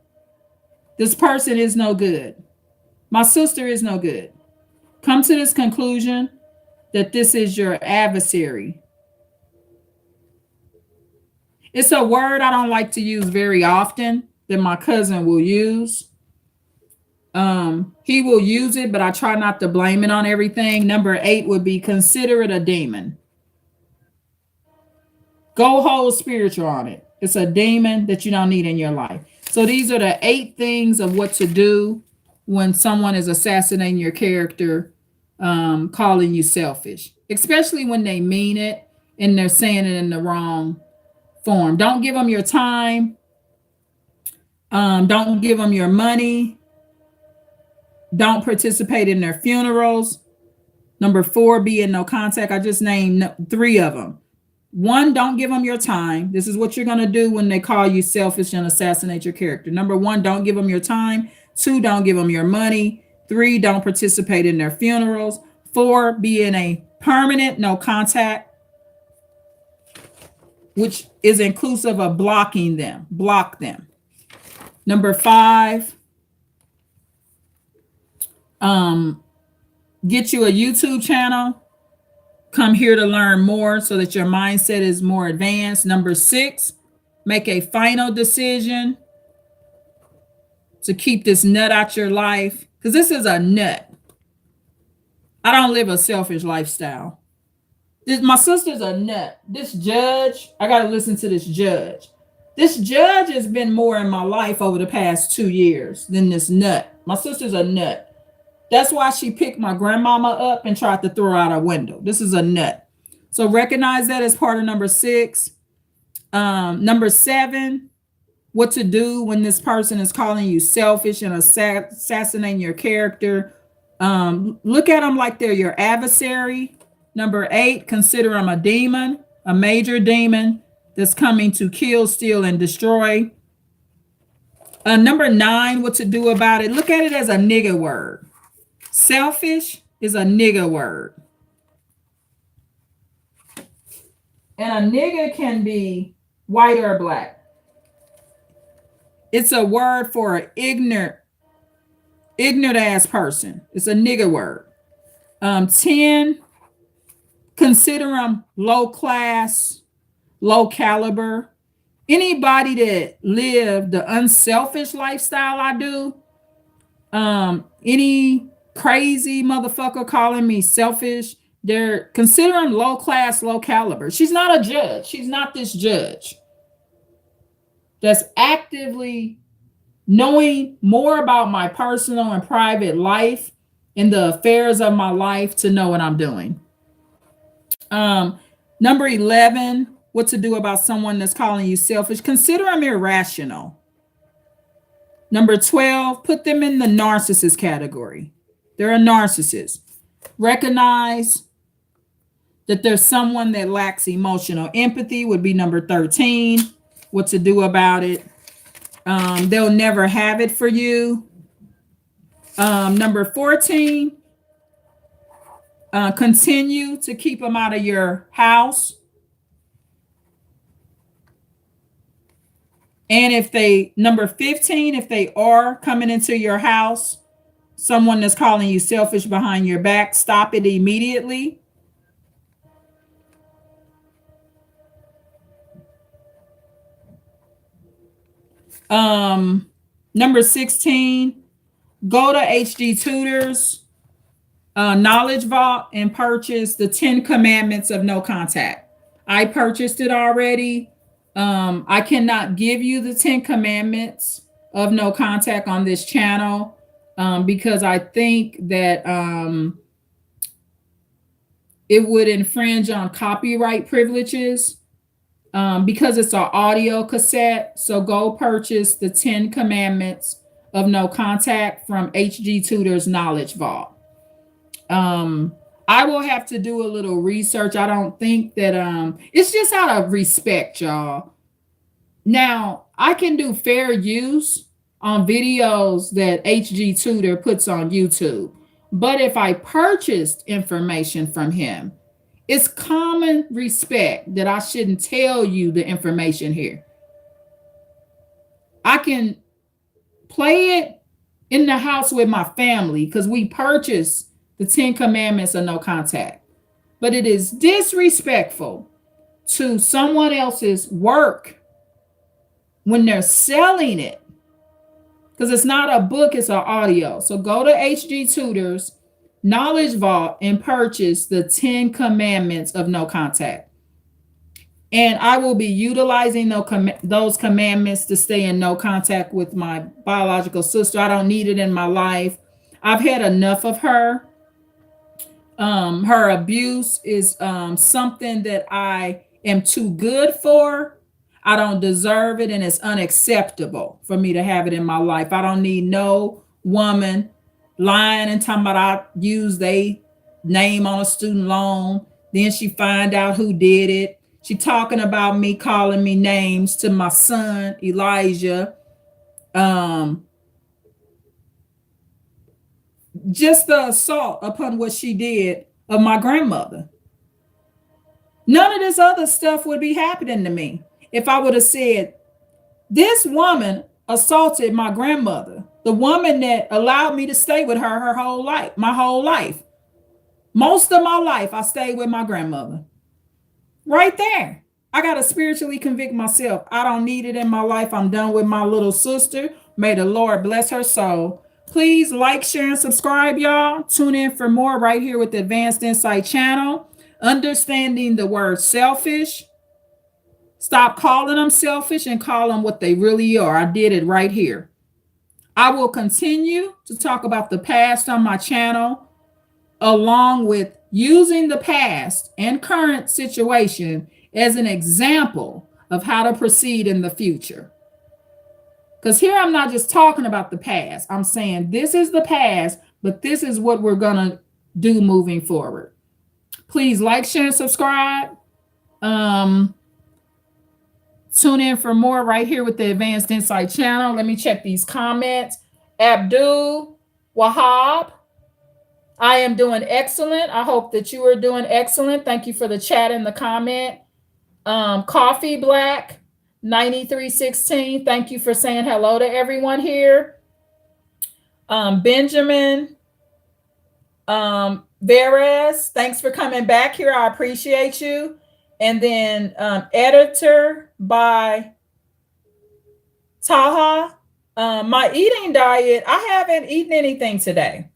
This person is no good. My sister is no good. Come to this conclusion that this is your adversary. It's a word I don't like to use very often that my cousin will use. He will use it, but I try not to blame it on everything. Number 8 would be consider it a demon. Go whole spiritual on it. It's a demon that you don't need in your life. So these are the 8 things of what to do when someone is assassinating your character, calling you selfish, especially when they mean it and they're saying it in the wrong form. Don't give them your time. Don't give them your money. Don't participate in their funerals. Number 4, be in no contact. I just named 3 of them. 1, don't give them your time. This is what you're going to do when they call you selfish and assassinate your character. Number 1, don't give them your time. 2, don't give them your money. 3, don't participate in their funerals. 4, be in a permanent no contact, which is inclusive of blocking them. Block them. Number 5, get you a YouTube channel. Come here to learn more so that your mindset is more advanced. Number 6, make a final decision to keep this nut out your life, because this is a nut. I don't live a selfish lifestyle. My sister's a nut. This judge, I got to listen to this judge. This judge has been more in my life over the past 2 years than this nut. My sister's a nut. That's why she picked my grandmama up and tried to throw her out a window. This is a nut. So recognize that as part of number 6. Number 7, what to do when this person is calling you selfish and assassinating your character. Look at them like they're your adversary. Number 8, consider them a demon, a major demon that's coming to kill, steal, and destroy. Number 9, what to do about it. Look at it as a nigger word. Selfish is a nigger word. And a nigger can be white or black. It's a word for an ignorant ass person. It's a nigger word. 10, consider them low class, low caliber. Anybody that live the unselfish lifestyle I do, any crazy motherfucker calling me selfish, they're considering low class, low caliber. She's not a judge. She's not this judge that's actively knowing more about my personal and private life and the affairs of my life to know what I'm doing. Number 11, what to do about someone that's calling you selfish. Consider them irrational. Number 12, put them in the narcissist category. They're a narcissist. Recognize that there's someone that lacks emotional empathy would be number 13. What to do about it. They'll never have it for you. Number 14, continue to keep them out of your house. And if they, number 15, if they are coming into your house, someone that's calling you selfish behind your back, stop it immediately. Number 16, go to HD Tutors Knowledge Vault and purchase the 10 Commandments of No Contact. I purchased it already. I cannot give you the 10 Commandments of No Contact on this channel because I think that it would infringe on copyright privileges. Because it's an audio cassette. So go purchase the 10 Commandments of No Contact from HG Tutors Knowledge Vault. I will have to do a little research. I don't think that it's just out of respect, y'all. Now, I can do fair use on videos that HG Tutor puts on YouTube. But if I purchased information from him, it's common respect that I shouldn't tell you the information here. I can play it in the house with my family because we purchased the 10 Commandments of No Contact. But it is disrespectful to someone else's work when they're selling it, because it's not a book, it's an audio. So go to HG Tutors Knowledge Vault and purchase the 10 Commandments of No Contact. And I will be utilizing those commandments to stay in no contact with my biological sister. I don't need it in my life. I've had enough of her. Her abuse is something that I am too good for. I don't deserve it, and it's unacceptable for me to have it in my life. I don't need no woman lying and talking about I used a name on a student loan. Then she find out who did it. She talking about me, calling me names to my son, Elijah. Just the assault upon what she did of my grandmother. None of this other stuff would be happening to me if I would have said, this woman assaulted my grandmother, the woman that allowed me to stay with her whole life, my whole life. Most of my life, I stayed with my grandmother. Right there. I got to spiritually convict myself. I don't need it in my life. I'm done with my little sister. May the Lord bless her soul. Please like, share, and subscribe, y'all. Tune in for more right here with the Advanced Insight channel. Understanding the word selfish. Stop calling them selfish and call them what they really are. I did it right here. I will continue to talk about the past on my channel, along with using the past and current situation as an example of how to proceed in the future. Because here I'm not just talking about the past. I'm saying this is the past, but this is what we're going to do moving forward. Please like, share, and subscribe. Tune in for more right here with the Advanced Insight channel. Let me check these comments. Abdul Wahab, I am doing excellent. I hope that you are doing excellent. Thank you for the chat and the comment. Coffee Black 9316, thank you for saying hello to everyone here. Benjamin Veras, thanks for coming back here. I appreciate you. And then editor by Taha, my eating diet, I haven't eaten anything today.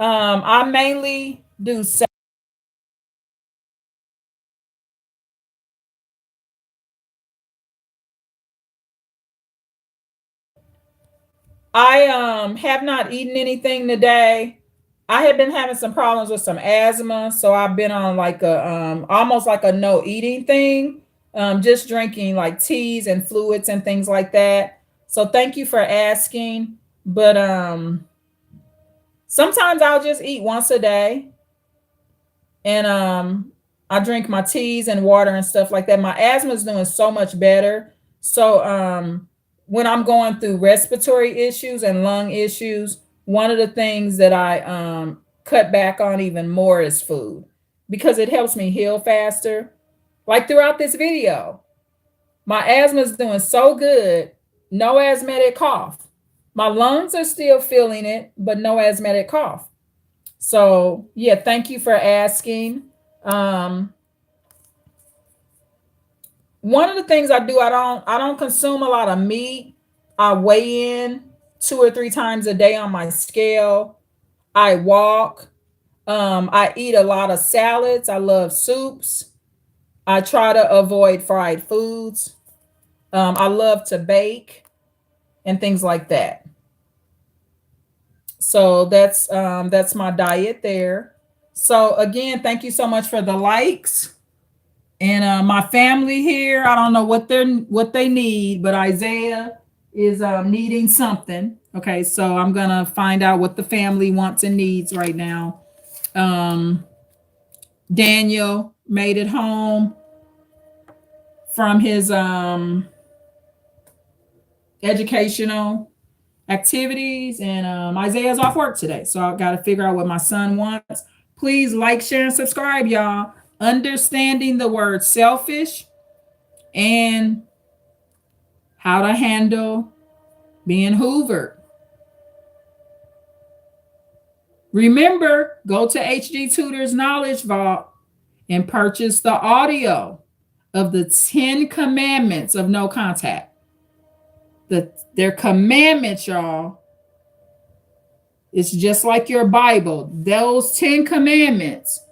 I mainly do. I have not eaten anything today. I have been having some problems with some asthma, so I've been on like a almost like a no eating thing. Just drinking like teas and fluids and things like that. So thank you for asking. But sometimes I'll just eat once a day, and I drink my teas and water and stuff like that. My asthma is doing so much better. So when I'm going through respiratory issues and lung issues, one of the things that I cut back on even more is food, because it helps me heal faster. Like throughout this video, my asthma is doing so good, no asthmatic cough. My lungs are still feeling it, but no asthmatic cough. So yeah, thank you for asking. Um, One of the things I do, I don't consume a lot of meat. I weigh in 2 or 3 times a day on my scale. I walk. I eat a lot of salads. I love soups. I try to avoid fried foods. I love to bake and things like that. So that's my diet there. So again, thank you so much for the likes. And my family here, I don't know what they need, but Isaiah is needing something. Okay, so I'm gonna find out what the family wants and needs right now. Um, Daniel made it home from his educational activities, and Isaiah's off work today, so I've got to figure out what my son wants. Please like, share, and subscribe, y'all. Understanding the word selfish and how to handle being Hoover. Remember, go to HD Tutor's Knowledge Vault and purchase the audio of the 10 commandments of no contact. Their commandments, y'all. It's just like your Bible. Those 10 commandments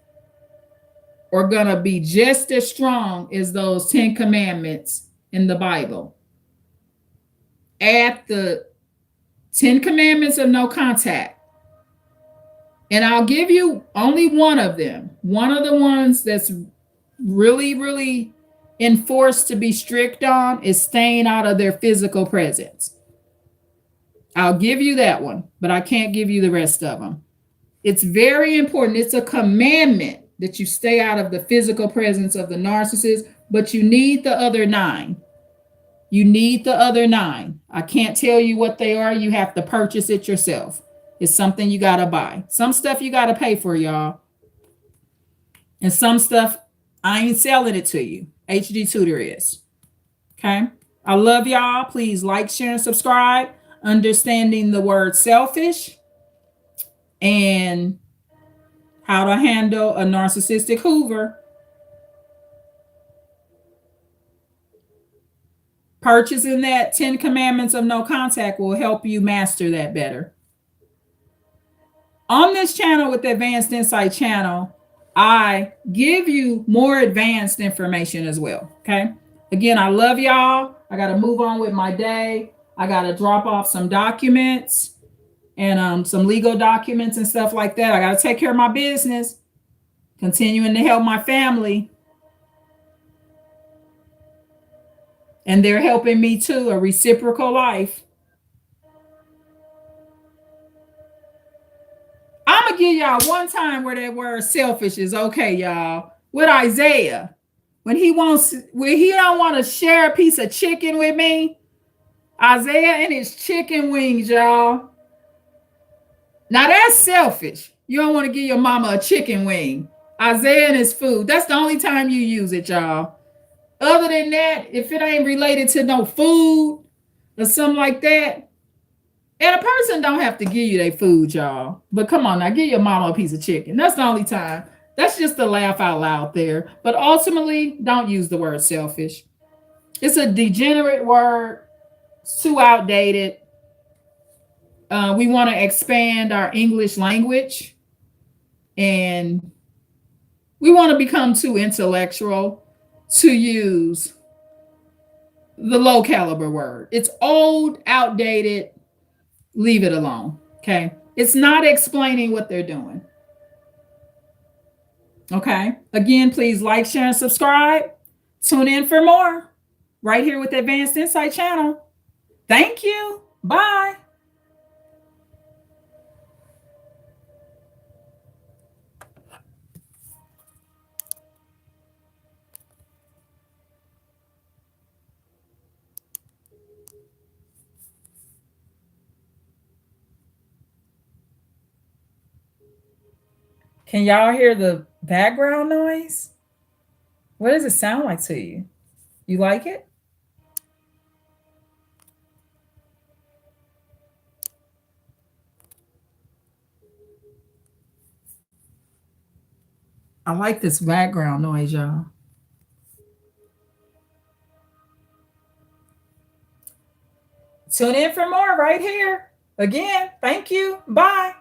are going to be just as strong as those 10 commandments in the Bible. Add the 10 commandments of no contact, and I'll give you only one of them. One of the ones that's really, really enforced to be strict on is staying out of their physical presence. I'll give you that one, but I can't give you the rest of them. It's very important. It's a commandment that you stay out of the physical presence of the narcissist, but you need the other 9. You need the other 9. I can't tell you what they are. You have to purchase it yourself. It's something you got to buy. Some stuff you got to pay for, y'all. And some stuff, I ain't selling it to you. HD Tutor is. Okay? I love y'all. Please like, share, and subscribe. Understanding the word selfish and how to handle a narcissistic Hoover. Purchasing that 10 commandments of no contact will help you master that better. On this channel, with the Advanced Insight channel, I give you more advanced information as well. Okay. Again, I love y'all. I got to move on with my day. I got to drop off some documents and some legal documents and stuff like that. I got to take care of my business, continuing to help my family. And they're helping me too, a reciprocal life. I'm going to give y'all one time where that word selfish is okay, y'all. With Isaiah, when he don't want to share a piece of chicken with me, Isaiah and his chicken wings, y'all. Now that's selfish. You don't want to give your mama a chicken wing. Isaiah and his food. That's the only time you use it, y'all. Other than that, if it ain't related to no food or something like that, and a person don't have to give you their food, y'all. But come on now, give your mama a piece of chicken. That's the only time. That's just a laugh out loud there. But ultimately, don't use the word selfish. It's a degenerate word. It's too outdated. We want to expand our English language, and we want to become too intellectual to use the low caliber word. It's old, outdated. Leave it alone. Okay. It's not explaining what they're doing. Okay. Again, please like, share, and subscribe. Tune in for more right here with the Advanced Insight channel. Thank you. Bye. Can y'all hear the background noise? What does it sound like to you? You like it? I like this background noise, y'all. Tune in for more right here. Again, thank you. Bye.